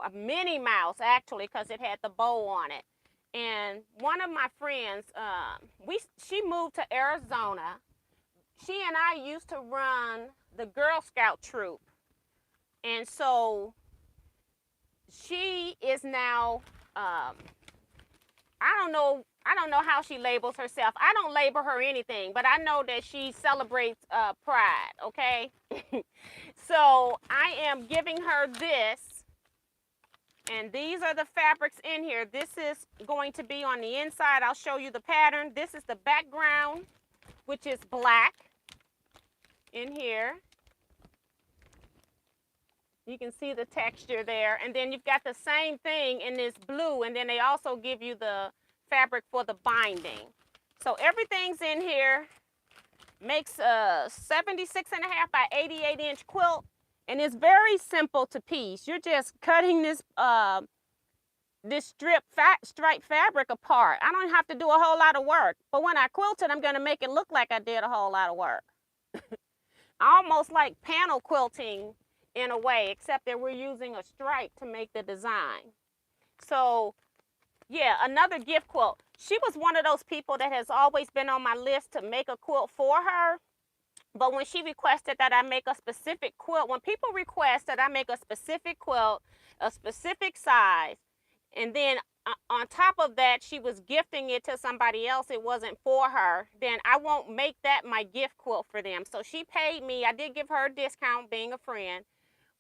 A Minnie Mouse, actually, because it had the bow on it. And one of my friends, she moved to Arizona. She and I used to run the Girl Scout troop. And so she is now, I don't know how she labels herself. I don't label her anything, but I know that she celebrates pride, okay? So I am giving her this. And these are the fabrics in here. This is going to be on the inside. I'll show you the pattern. This is the background, which is black in here. You can see the texture there. And then you've got the same thing in this blue. And then they also give you the fabric for the binding. So everything's in here. Makes a 76 1/2 by 88 inch quilt. And it's very simple to piece. You're just cutting this this striped fabric apart. I don't have to do a whole lot of work. But when I quilt it, I'm going to make it look like I did a whole lot of work. Almost like panel quilting in a way, except that we're using a stripe to make the design. So, yeah, another gift quilt. She was one of those people that has always been on my list to make a quilt for her. But when she requested that I make a specific quilt, when people request that I make a specific quilt, a specific size, and then on top of that, she was gifting it to somebody else, it wasn't for her, then I won't make that my gift quilt for them. So she paid me. I did give her a discount being a friend,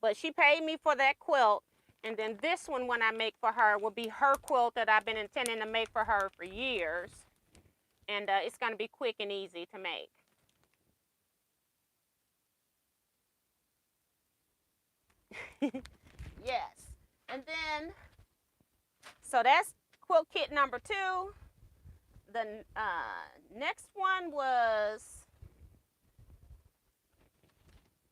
but she paid me for that quilt. And then this one, when I make for her, will be her quilt that I've been intending to make for her for years. And it's going to be quick and easy to make. Yes. And then, so that's quilt kit number 2. The next one was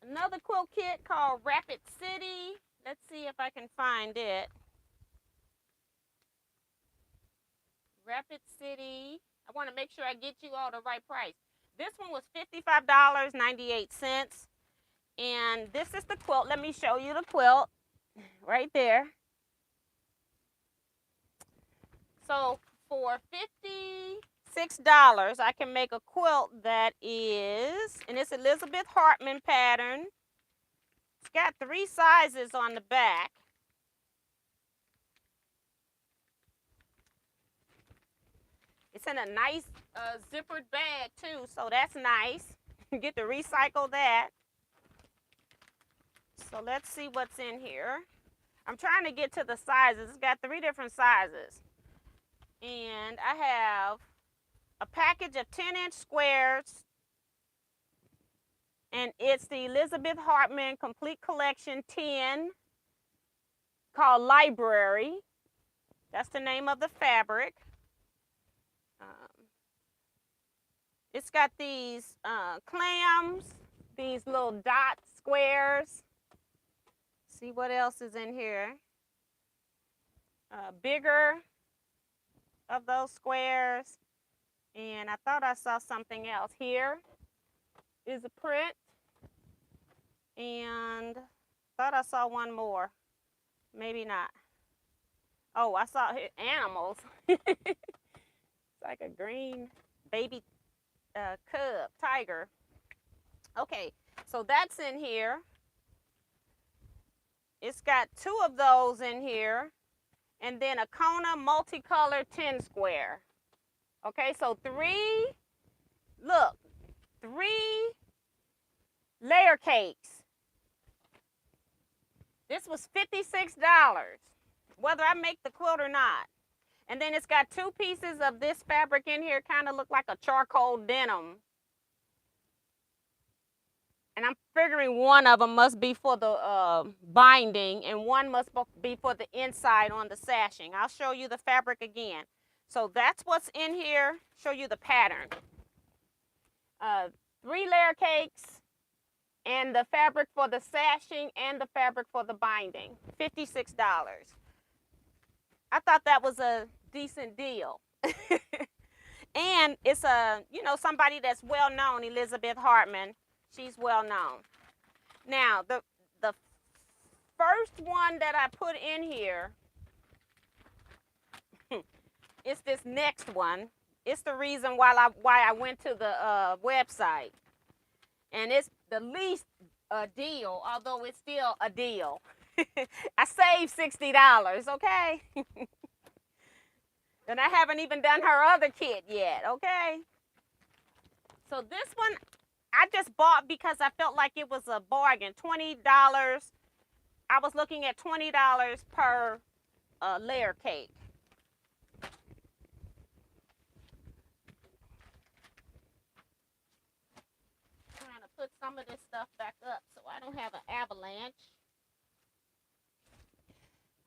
another quilt kit called Rapid City. Let's see if I can find it. Rapid City. I want to make sure I get you all the right price. This one was $55.98. And this is the quilt. Let me show you the quilt right there. So for $56, I can make a quilt that is, and it's Elizabeth Hartman pattern. It's got 3 sizes on the back. it's in a nice zippered bag too, so that's nice. Get to recycle that. So let's see what's in here. I'm trying to get to the sizes. It's got 3 different sizes. And I have a package of 10-inch squares. And it's the Elizabeth Hartman Complete Collection 10 called Library. That's the name of the fabric. It's got these clams, these little dot squares. See what else is in here. Bigger of those squares. And I thought I saw something else. Here is a print. And thought I saw one more. Maybe not. Oh, I saw animals. It's like a green baby cub, tiger. Okay, so that's in here. It's got 2 of those in here. And then a Kona multicolored 10 square. Okay, so 3 layer cakes. This was $56, whether I make the quilt or not. And then it's got 2 pieces of this fabric in here, kind of look like a charcoal denim. And I'm figuring one of them must be for the binding and one must be for the inside on the sashing. I'll show you the fabric again. So that's what's in here. Show you the pattern. 3 layer cakes and the fabric for the sashing and the fabric for the binding. $56. I thought that was a decent deal. And it's somebody that's well known, Elizabeth Hartman. She's well known. Now, the first one that I put in here is this next one. It's the reason why I went to the website. And it's the least deal, although it's still a deal. I saved $60, okay? And I haven't even done her other kit yet, okay? So this one, I just bought because I felt like it was a bargain. $20. I was looking at $20 per layer cake. Trying to put some of this stuff back up so I don't have an avalanche.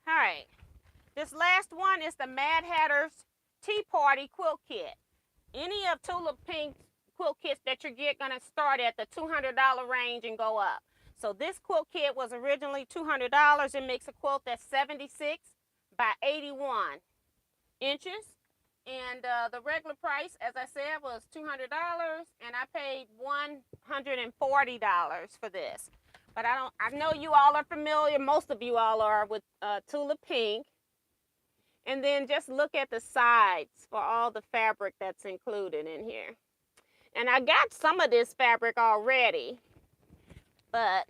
All right. This last one is the Mad Hatter's Tea Party Quilt Kit. Any of Tulip Pink's quilt kits that you get gonna start at the $200 range and go up. So this quilt kit was originally $200. It makes a quilt that's 76 by 81 inches. And the regular price, as I said, was $200, and I paid $140 for this. But I know you all are familiar, most of you all are, with Tulip Pink. And then just look at the sides for all the fabric that's included in here. And I got some of this fabric already, but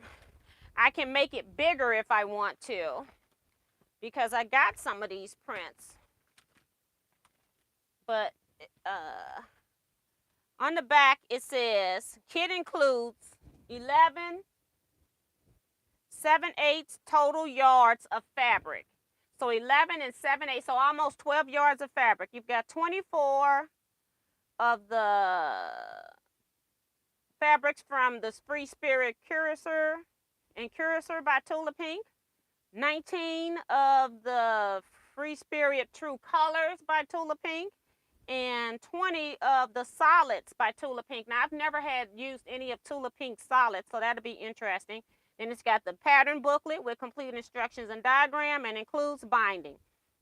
I can make it bigger if I want to, because I got some of these prints. But on the back it says, kit includes 11 7/8 total yards of fabric. So 11 and 7/8, so almost 12 yards of fabric. You've got 24 of the fabrics from the Free Spirit Cuirasseur and Cuirasseur by Tulip Pink. 19 of the Free Spirit True Colors by Tulip Pink. And 20 of the solids by Tulip Pink. Now, I've never had used any of Tulip Pink's solids, so that'll be interesting. Then it's got the pattern booklet with complete instructions and diagram, and includes binding.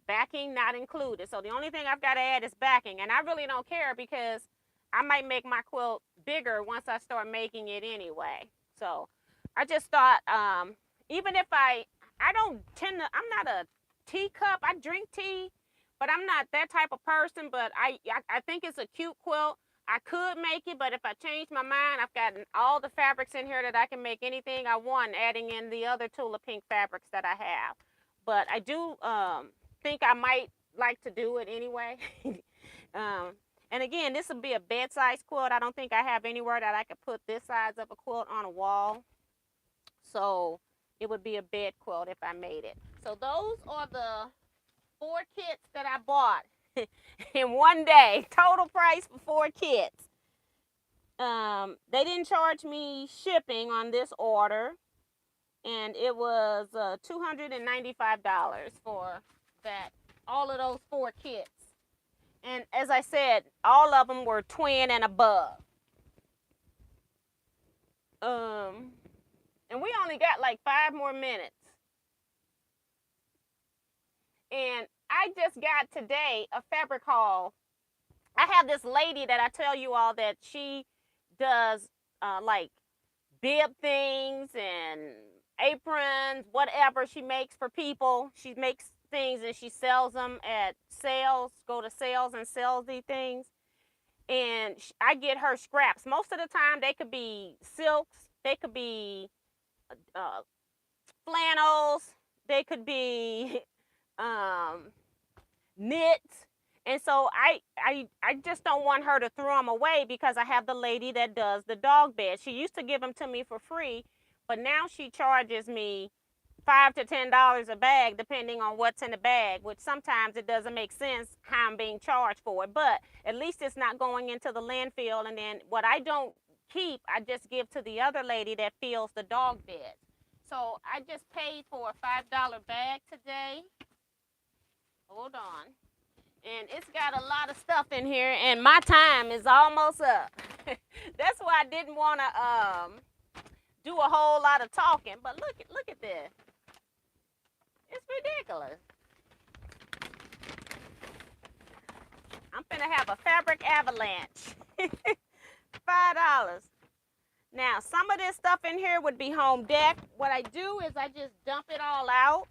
Backing not included. So the only thing I've got to add is backing. And I really don't care, because I might make my quilt bigger once I start making it anyway. So I just thought, even if I'm not a teacup. I drink tea, but I'm not that type of person. But I think it's a cute quilt. I could make it, but if I change my mind, I've got all the fabrics in here that I can make anything I want, adding in the other Tulip Pink fabrics that I have. But I do think I might like to do it anyway. And again, this would be a bed-size quilt. I don't think I have anywhere that I could put this size of a quilt on a wall. So it would be a bed quilt if I made it. So those are the 4 kits that I bought in one day. Total price for 4 kits. They didn't charge me shipping on this order. And it was $295 for that, all of those 4 kits. And as I said, all of them were twin and above. And we only got like 5 more minutes. And I just got today a fabric haul. I have this lady that I tell you all that she does like bib things and aprons, whatever she makes for people. She makes things and she sells them at sales, go to sales and sells these things. And I get her scraps. Most of the time they could be silks, they could be flannels, they could be knits. And so I just don't want her to throw them away because I have the lady that does the dog bed. She used to give them to me for free, but now she charges me $5 to $10 a bag, depending on what's in the bag, which sometimes it doesn't make sense how I'm being charged for it. But at least it's not going into the landfill. And then what I don't keep, I just give to the other lady that fills the dog bed. So I just paid for a $5 bag today. Hold on. And it's got a lot of stuff in here, and my time is almost up. That's why I didn't want to do a whole lot of talking. But look at this. It's ridiculous. I'm finna have a fabric avalanche. $5. Now, some of this stuff in here would be home deck. What I do is I just dump it all out.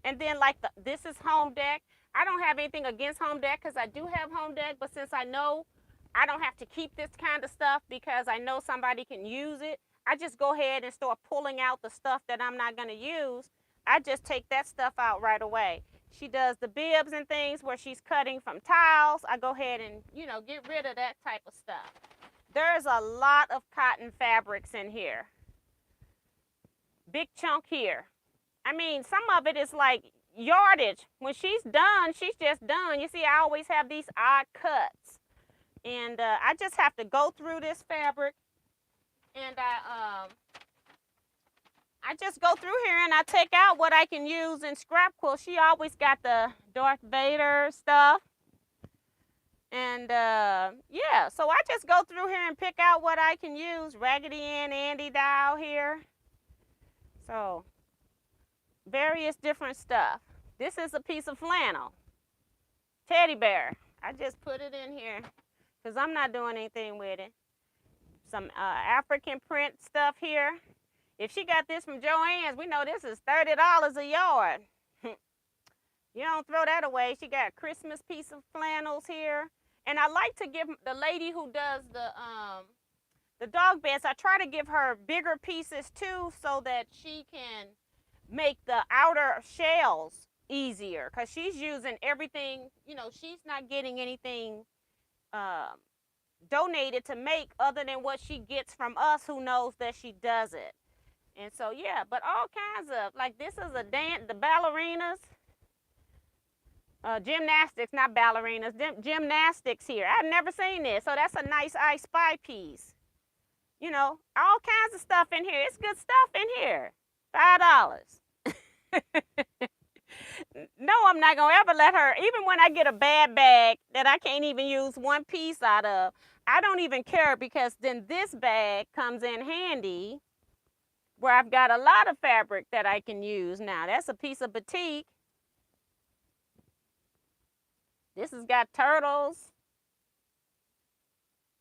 And then like this is home deck. I don't have anything against home deck because I do have home deck, but since I know I don't have to keep this kind of stuff because I know somebody can use it, I just go ahead and start pulling out the stuff that I'm not going to use. I just take that stuff out right away. She does the bibs and things where she's cutting from tiles. I go ahead and, get rid of that type of stuff. There's a lot of cotton fabrics in here. Big chunk here. I mean, some of it is like yardage. When she's done, she's just done. You see, I always have these odd cuts. And I just have to go through this fabric. And I just go through here and I take out what I can use in scrap quilt. She always got the Darth Vader stuff. And yeah, so I just go through here and pick out what I can use. Raggedy Ann, Andy Dow here. So various different stuff. This is a piece of flannel. Teddy bear. I just put it in here because I'm not doing anything with it. Some African print stuff here. If she got this from Joann's, we know this is $30 a yard. You don't throw that away. She got a Christmas piece of flannels here. And I like to give the lady who does the dog beds, I try to give her bigger pieces too so that she can make the outer shells easier because she's using everything, she's not getting anything donated to make other than what she gets from us who knows that she does it. And so, yeah, but all kinds of, like this is a dance, the ballerinas, gymnastics, not ballerinas, gymnastics here. I've never seen this. So that's a nice I Spy piece. All kinds of stuff in here. It's good stuff in here. $5. No, I'm not going to ever let her, even when I get a bad bag that I can't even use one piece out of, I don't even care because then this bag comes in handy where I've got a lot of fabric that I can use now. That's a piece of batik. This has got turtles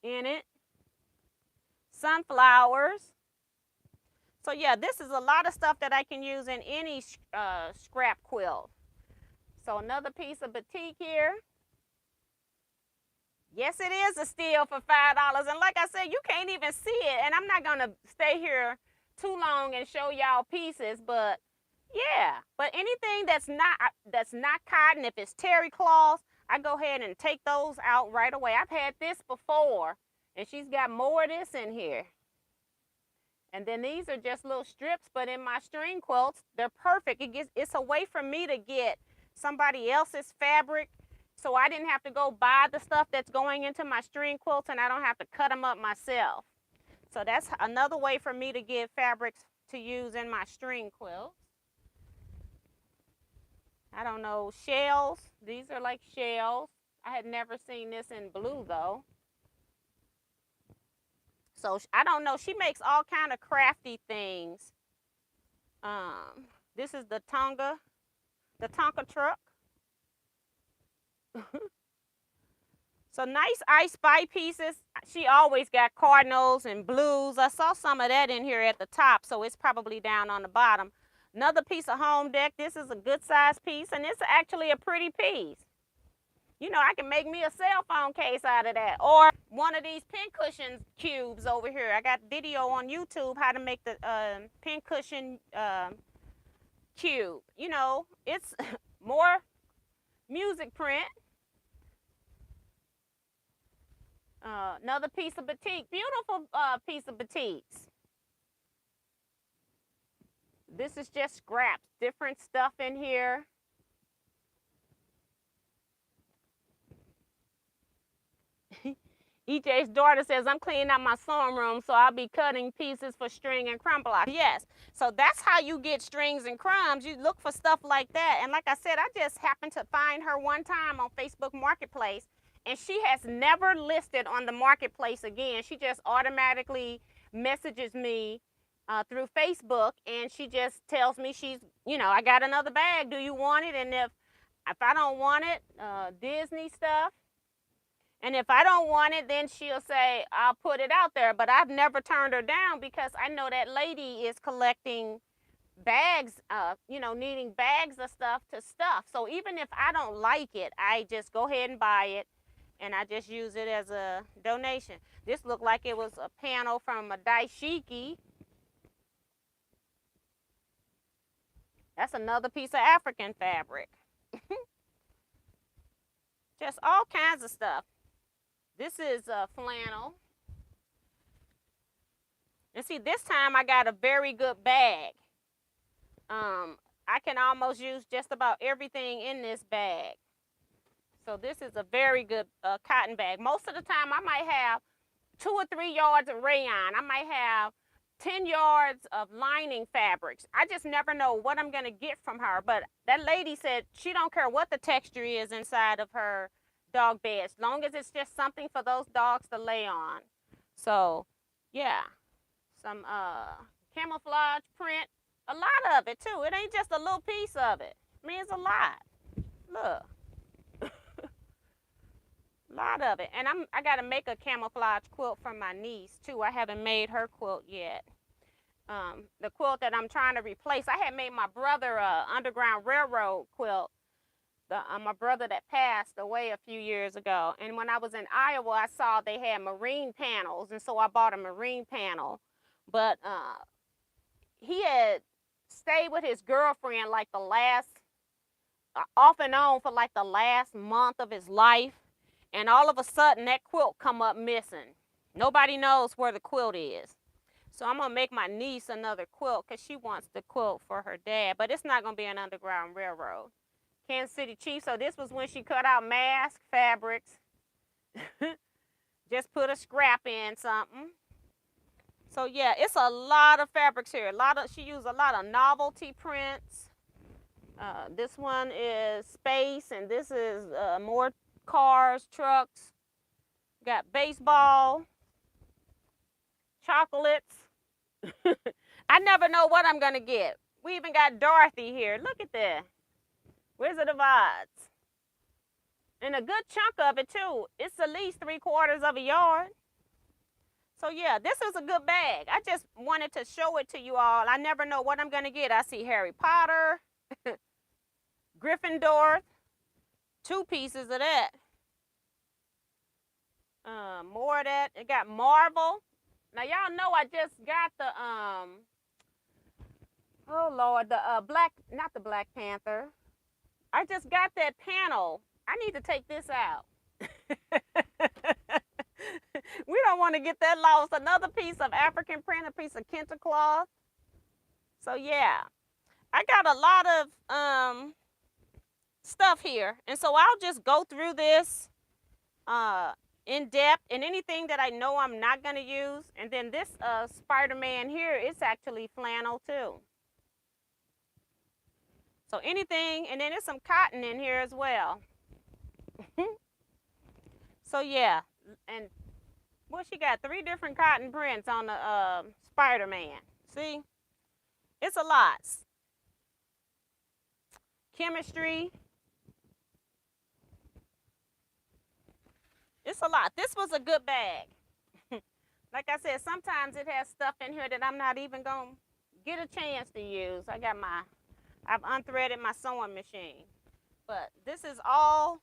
in it. Sunflowers. So yeah, this is a lot of stuff that I can use in any scrap quilt. So another piece of batik here. Yes, it is a steal for $5. And like I said, you can't even see it. And I'm not going to stay here too long and show y'all pieces, but yeah. But anything that's not cotton, if it's terry cloth, I go ahead and take those out right away. I've had this before, and she's got more of this in here. And then these are just little strips, but in my string quilts, they're perfect. It's a way for me to get somebody else's fabric, so I didn't have to go buy the stuff that's going into my string quilts, and I don't have to cut them up myself. So that's another way for me to get fabrics to use in my string quilts. I don't know, shells. These are like shells. I had never seen this in blue though. So I don't know. She makes all kind of crafty things. This is the Tonka truck. So nice I Spy pieces. She always got cardinals and blues. I saw some of that in here at the top, so it's probably down on the bottom. Another piece of home deck. This is a good size piece, and it's actually a pretty piece. You know, I can make me a cell phone case out of that, or one of these pincushion cubes over here. I got video on YouTube how to make the pincushion cube. You know, it's more music print. Another piece of batik, beautiful piece of batiks. This is just scraps, different stuff in here. EJ's daughter says, I'm cleaning out my sewing room, so I'll be cutting pieces for string and crumb blocks. Yes, so that's how you get strings and crumbs. You look for stuff like that. And like I said, I just happened to find her one time on Facebook Marketplace, and she has never listed on the Marketplace again. She just automatically messages me through Facebook, and she just tells me she's, you know, I got another bag. Do you want it? And if I don't want it, Disney stuff. And if I don't want it, then she'll say, I'll put it out there. But I've never turned her down because I know that lady is collecting bags, you know, needing bags of stuff to stuff. So even if I don't like it, I just go ahead and buy it, and I just use it as a donation. This looked like it was a panel from a dashiki. That's another piece of African fabric. Just all kinds of stuff. This is a flannel. And see, this time I got a very good bag. I can almost use just about everything in this bag. So this is a very good cotton bag. Most of the time I might have 2 or 3 yards of rayon. I might have 10 yards of lining fabrics. I just never know what I'm gonna get from her. But that lady said she don't care what the texture is inside of her dog bed, as long as it's just something for those dogs to lay on. So yeah, some camouflage print, a lot of it too. It ain't just a little piece of it. I mean, it's a lot. Look. A lot of it. And I gotta make a camouflage quilt for my niece too. I haven't made her quilt yet. The quilt that I'm trying to replace, I had made my brother a Underground Railroad quilt. My brother that passed away a few years ago. And when I was in Iowa, I saw they had marine panels, and so I bought a marine panel. But he had stayed with his girlfriend like the last, off and on for like the last month of his life. And all of a sudden, that quilt come up missing. Nobody knows where the quilt is. So I'm going to make my niece another quilt because she wants the quilt for her dad. But it's not going to be an Underground Railroad. Kansas City Chief. So this was when she cut out mask fabrics. Just put a scrap in something. So yeah, it's a lot of fabrics here. She used a lot of novelty prints. This one is space, and this is more cars, trucks. Got baseball, chocolates. I never know what I'm gonna get. We even got Dorothy here. Look at that. Wizard of Oz. And a good chunk of it too. It's at least 3/4 of a yard. So yeah, this is a good bag. I just wanted to show it to you all. I never know what I'm gonna get. I see Harry Potter, Gryffindor, 2 pieces of that. More of that. It got Marvel. Now y'all know I just got the oh Lord, the not the Black Panther. I just got that panel. I need to take this out. We don't want to get that lost. Another piece of African print, a piece of kente cloth. So yeah, I got a lot of stuff here, and so I'll just go through this in depth, and anything that I know I'm not going to use. And then this Spider-Man here, it's actually flannel too. So anything, and then there's some cotton in here as well. So yeah, and well, she got 3 different cotton prints on the Spider-Man. See, it's a lot. Chemistry. It's a lot. This was a good bag. Like I said, sometimes it has stuff in here that I'm not even going to get a chance to use. I've unthreaded my sewing machine. But this is all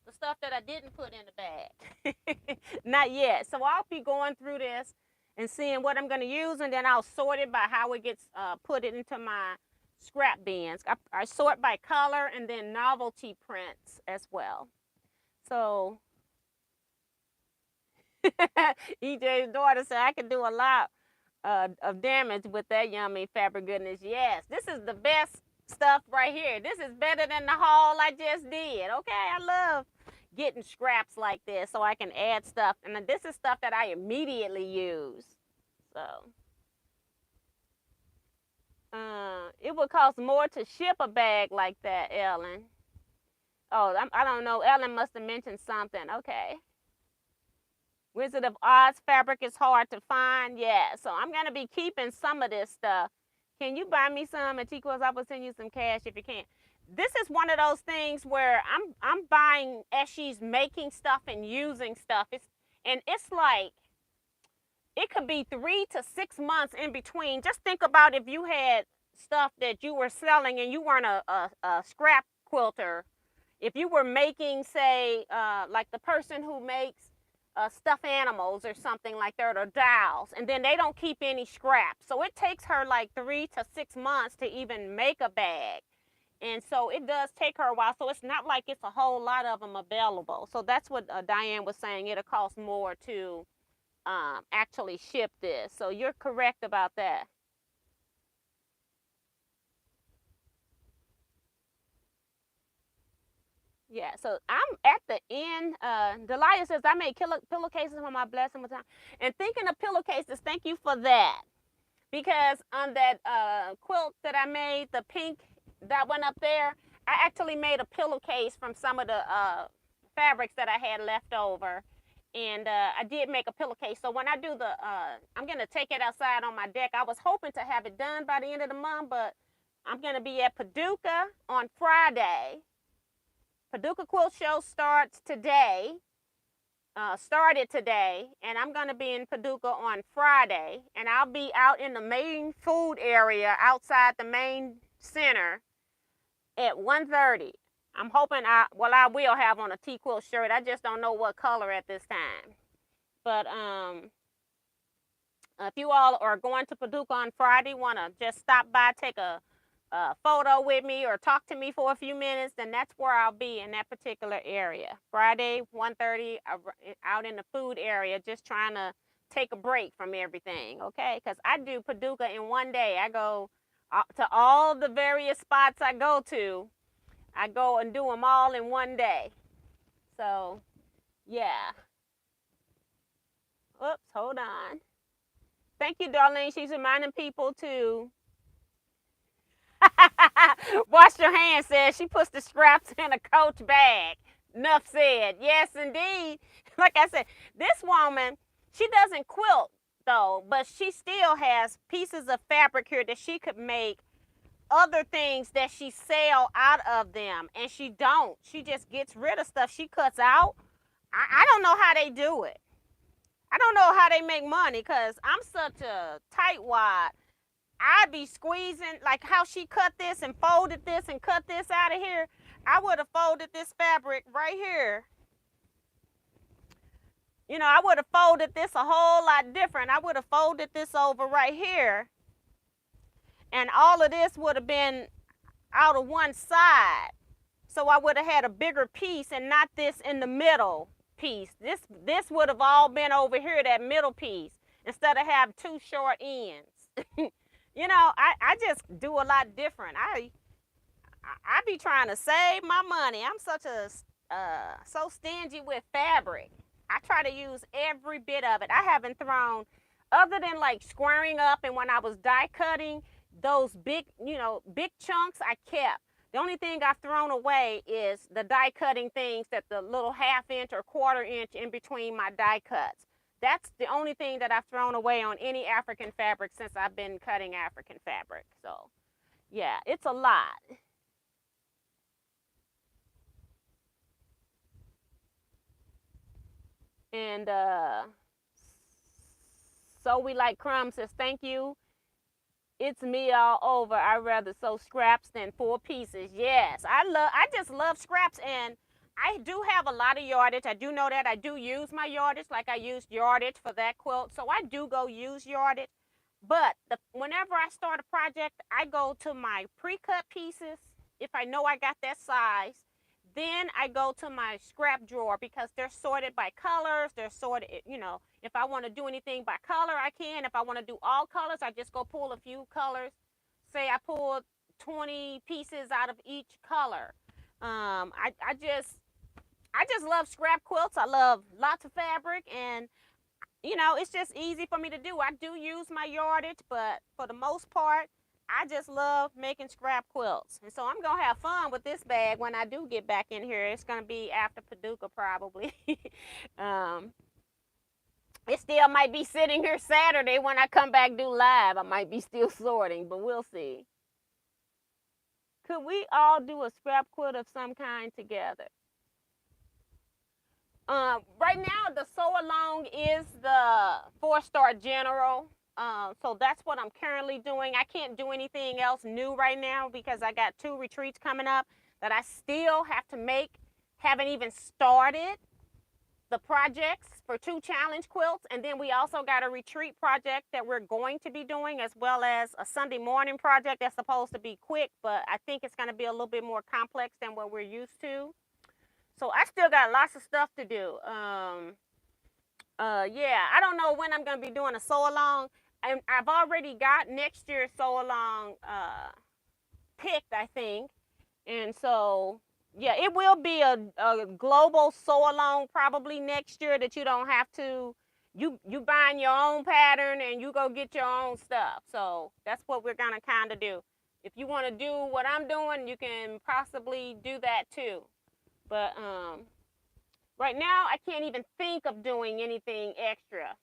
the stuff that I didn't put in the bag. Not yet. So I'll be going through this and seeing what I'm going to use, and then I'll sort it by how it gets put into my scrap bins. I sort by color and then novelty prints as well. So EJ's daughter said I could do a lot of damage with that yummy fabric goodness. Yes, this is the best stuff right here. This is better than the haul I just did. Okay, I love getting scraps like this so I can add stuff. And this is stuff that I immediately use. So it would cost more to ship a bag like that, Ellen. Oh, I don't know. Ellen must have mentioned something. Okay. Wizard of Oz fabric is hard to find. Yeah, so I'm going to be keeping some of this stuff. Can you buy me some at Teaquilts? I will send you some cash if you can. This is one of those things where I'm buying as she's making stuff and using stuff. It's like, it could be 3 to 6 months in between. Just think about if you had stuff that you were selling and you weren't a scrap quilter. If you were making, say, like the person who makes stuffed animals or something like that, or dolls, and then they don't keep any scraps. So it takes her like 3 to 6 months to even make a bag. And so it does take her a while. So it's not like it's a whole lot of them available. So that's what Diane was saying. It'll cost more to actually ship this. So you're correct about that. Yeah, so I'm at the end. Delia says, I made pillowcases for my blessing one time. And thinking of pillowcases, thank you for that. Because on that quilt that I made, the pink that went up there, I actually made a pillowcase from some of the fabrics that I had left over. And I did make a pillowcase. So when I do I'm going to take it outside on my deck. I was hoping to have it done by the end of the month, but I'm going to be at Paducah on Friday. Paducah Quilt Show started today, and I'm going to be in Paducah on Friday, and I'll be out in the main food area outside the main center at 1:30. I'm hoping I will have on a Teaquilt shirt. I just don't know what color at this time. But if you all are going to Paducah on Friday, want to just stop by, take a photo with me or talk to me for a few minutes, then that's where I'll be, in that particular area. Friday, 1:30, out in the food area, just trying to take a break from everything, okay? Because I do Paducah in one day. I go to all the various spots I go to. I go and do them all in one day. So, yeah. Oops, hold on. Thank you, Darlene. She's reminding people to wash your hands, says she puts the scraps in a Coach bag. Enough said. Yes, indeed. Like I said, this woman, she doesn't quilt, though, but she still has pieces of fabric here that she could make other things that she sell out of them. And she don't. She just gets rid of stuff she cuts out. I don't know how they do it. I don't know how they make money, because I'm such a tightwad. I'd be squeezing, like how she cut this and folded this and cut this out of here. I would have folded this fabric right here. You know, I would have folded this a whole lot different. I would have folded this over right here. And all of this would have been out of one side. So I would have had a bigger piece and not this in the middle piece. This would have all been over here, that middle piece, instead of have two short ends. You know, I just do a lot different. I be trying to save my money. I'm such a so stingy with fabric. I try to use every bit of it. I haven't thrown, other than like squaring up and when I was die cutting, those big, big chunks I kept. The only thing I've thrown away is the die cutting things, that the little 1/2 inch or 1/4 inch in between my die cuts. That's the only thing that I've thrown away on any African fabric since I've been cutting African fabric. So yeah, it's a lot. And so we like Crumb says, thank you. It's me all over. I rather sew scraps than full pieces. Yes, I just love scraps, and I do have a lot of yardage. I do know that. I do use my yardage, like I used yardage for that quilt. So I do go use yardage. But whenever I start a project, I go to my pre-cut pieces. If I know I got that size, then I go to my scrap drawer because they're sorted by colors. They're sorted, if I want to do anything by color, I can. If I want to do all colors, I just go pull a few colors. Say I pulled 20 pieces out of each color. I just love scrap quilts. I love lots of fabric, and it's just easy for me to do. I do use my yardage, but for the most part, I just love making scrap quilts. And so I'm going to have fun with this bag when I do get back in here. It's going to be after Paducah probably. It still might be sitting here Saturday when I come back do live. I might be still sorting, but we'll see. Could we all do a scrap quilt of some kind together? Right now, the sew along is the 4-star general. So that's what I'm currently doing. I can't do anything else new right now because I got 2 retreats coming up that I still have to make. Haven't even started the projects for 2 challenge quilts. And then we also got a retreat project that we're going to be doing, as well as a Sunday morning project that's supposed to be quick, but I think it's going to be a little bit more complex than what we're used to. So I still got lots of stuff to do. Yeah, I don't know when I'm going to be doing a sew along. And I've already got next year's sew along picked, I think. And so, yeah, it will be a global sew along probably next year, that you don't have to, you buying your own pattern and you go get your own stuff. So that's what we're going to kind of do. If you want to do what I'm doing, you can possibly do that too. But right now, I can't even think of doing anything extra.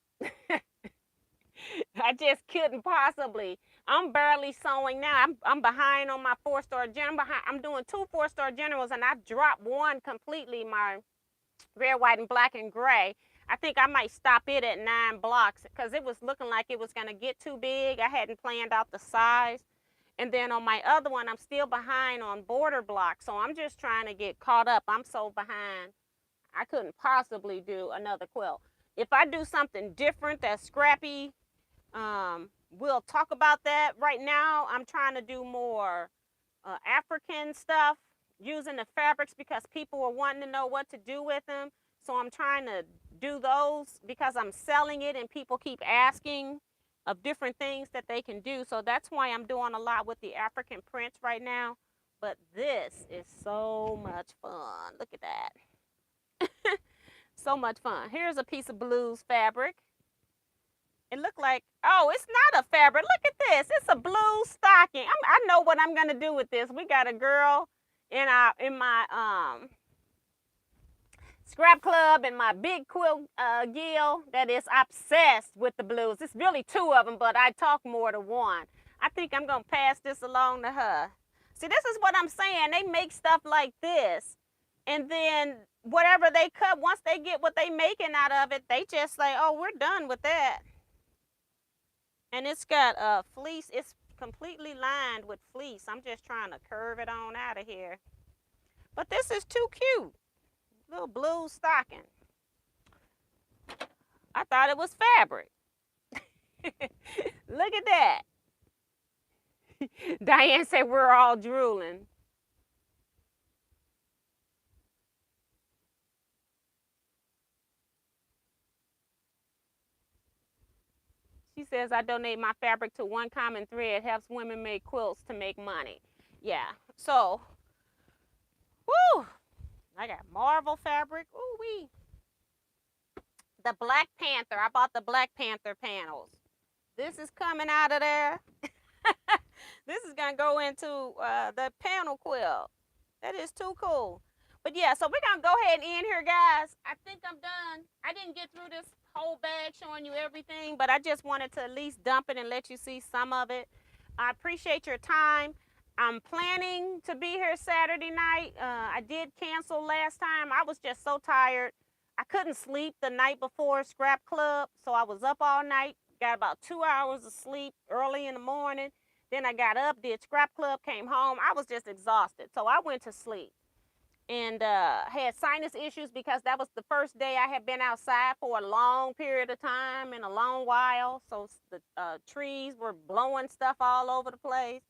I just couldn't possibly. I'm barely sewing now. I'm behind on my 4-star general. I'm doing 2 4-star generals, and I've dropped one completely, my red, white, and black and gray. I think I might stop it at 9 blocks because it was looking like it was going to get too big. I hadn't planned out the size. And then on my other one, I'm still behind on border blocks. So I'm just trying to get caught up. I'm so behind. I couldn't possibly do another quilt. If I do something different that's scrappy, we'll talk about that. Right now, I'm trying to do more African stuff using the fabrics because people are wanting to know what to do with them. So I'm trying to do those because I'm selling it and people keep asking of different things that they can do. So that's why I'm doing a lot with the African prints right now. But this is so much fun. Look at that. So much fun. Here's a piece of blues fabric. It looked like, oh, it's not a fabric. Look at this. It's a blue stocking. I know what I'm going to do with this. We got a girl in my scrap club and my big quilt guild that is obsessed with the blues. It's really 2 of them, but I talk more to one. I think I'm going to pass this along to her. See, this is what I'm saying. They make stuff like this, and then whatever they cut, once they get what they making out of it, they just say, oh, we're done with that. And it's got fleece. It's completely lined with fleece. I'm just trying to curve it on out of here. But this is too cute. Little blue stocking. I thought it was fabric. Look at that. Diane said we're all drooling. He says, I donate my fabric to One Common Thread, helps women make quilts to make money. Yeah, so, whoo, I got Marvel fabric. Ooh wee. The Black Panther. I bought the Black Panther panels. This is coming out of there. This is going to go into the panel quilt. That is too cool. But yeah, so we're going to go ahead and end here, guys. I think I'm done. I didn't get through this whole bag showing you everything, but I just wanted to at least dump it and let you see some of it. I appreciate your time. I'm planning to be here Saturday night. I did cancel last time. I was just so tired. I couldn't sleep the night before scrap club, so I was up all night, got about 2 hours of sleep early in the morning. Then I got up, did scrap club, came home. I was just exhausted, so I went to sleep and had sinus issues because that was the first day I had been outside for a long period of time in a long while. So the trees were blowing stuff all over the place.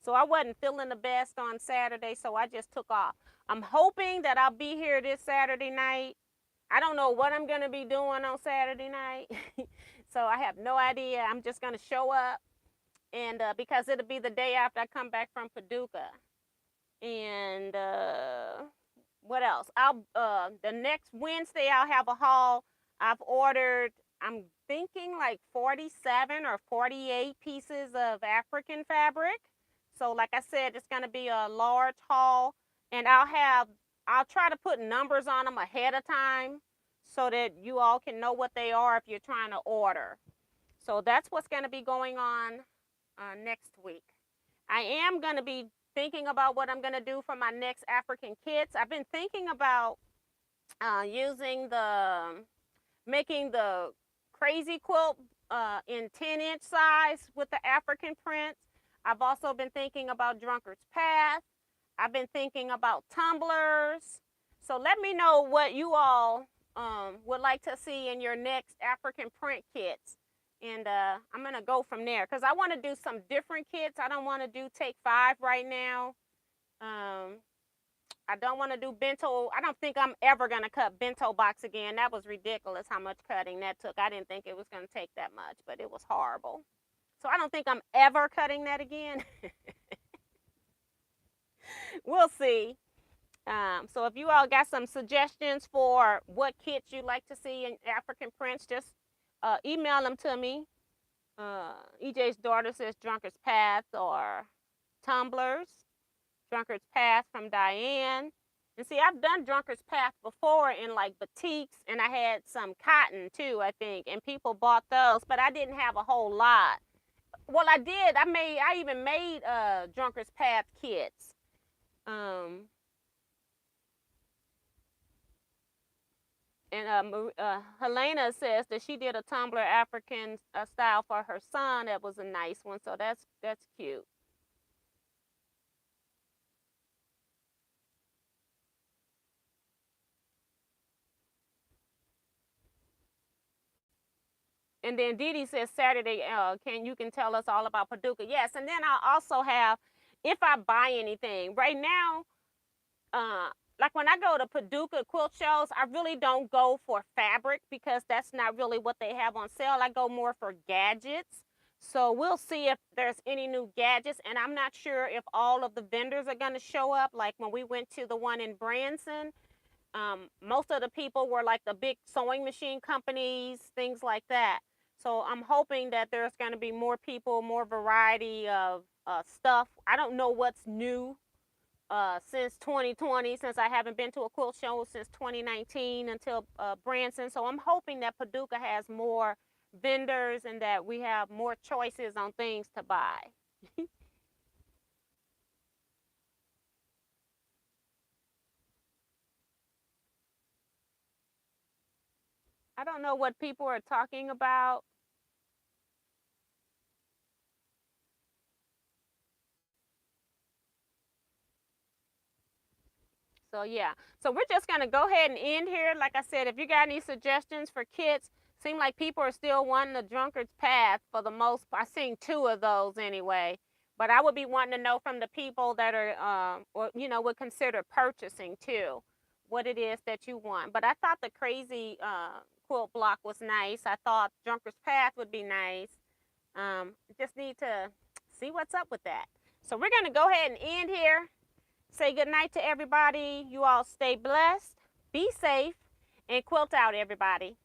So I wasn't feeling the best on Saturday, so I just took off. I'm hoping that I'll be here this Saturday night. I don't know what I'm going to be doing on Saturday night. So I have no idea. I'm just going to show up, and because it'll be the day after I come back from Paducah. And what else? The next Wednesday I'll have a haul. I've ordered, I'm thinking like 47 or 48 pieces of African fabric. So like I said, it's going to be a large haul, and I'll try to put numbers on them ahead of time so that you all can know what they are if you're trying to order. So that's what's going to be going on next week. I am going to be thinking about what I'm going to do for my next African kits. I've been thinking about making the crazy quilt in 10-inch size with the African prints. I've also been thinking about Drunkard's Path. I've been thinking about tumblers. So let me know what you all would like to see in your next African print kits. And I'm going to go from there because I want to do some different kits. I don't want to do Take 5 right now. I don't want to do bento. I don't think I'm ever going to cut bento box again. That was ridiculous how much cutting that took. I didn't think it was going to take that much, but it was horrible. So I don't think I'm ever cutting that again. We'll see. So if you all got some suggestions for what kits you'd like to see in African prints, just email them to me. EJ's daughter says Drunkard's Path or tumblers. Drunkard's Path from Diane. And see, I've done Drunkard's Path before in like batiks, and I had some cotton too, I think, and people bought those, but I didn't have a whole lot. Well, I did. I even made Drunkard's Path kits. And Helena says that she did a tumbler African style for her son. That was a nice one, so that's cute. And then Dee Dee says Saturday, you can tell us all about Paducah. Yes, and then I'll also have, if I buy anything. Right now, like when I go to Paducah quilt shows, I really don't go for fabric because that's not really what they have on sale. I go more for gadgets. So we'll see if there's any new gadgets. And I'm not sure if all of the vendors are going to show up. Like when we went to the one in Branson, most of the people were like the big sewing machine companies, things like that. So I'm hoping that there's going to be more people, more variety of stuff. I don't know what's new since 2020, since I haven't been to a quilt show since 2019 until Branson. So I'm hoping that Paducah has more vendors and that we have more choices on things to buy. I don't know what people are talking about. So yeah, so we're just gonna go ahead and end here. Like I said, if you got any suggestions for kits, seem like people are still wanting the Drunkard's Path for the most. I've seen 2 of those anyway, but I would be wanting to know from the people that are, or would consider purchasing too, what it is that you want. But I thought the crazy quilt block was nice. I thought Drunkard's Path would be nice. Just need to see what's up with that. So we're going to go ahead and end here. Say good night to everybody. You all stay blessed, be safe, and quilt out, everybody.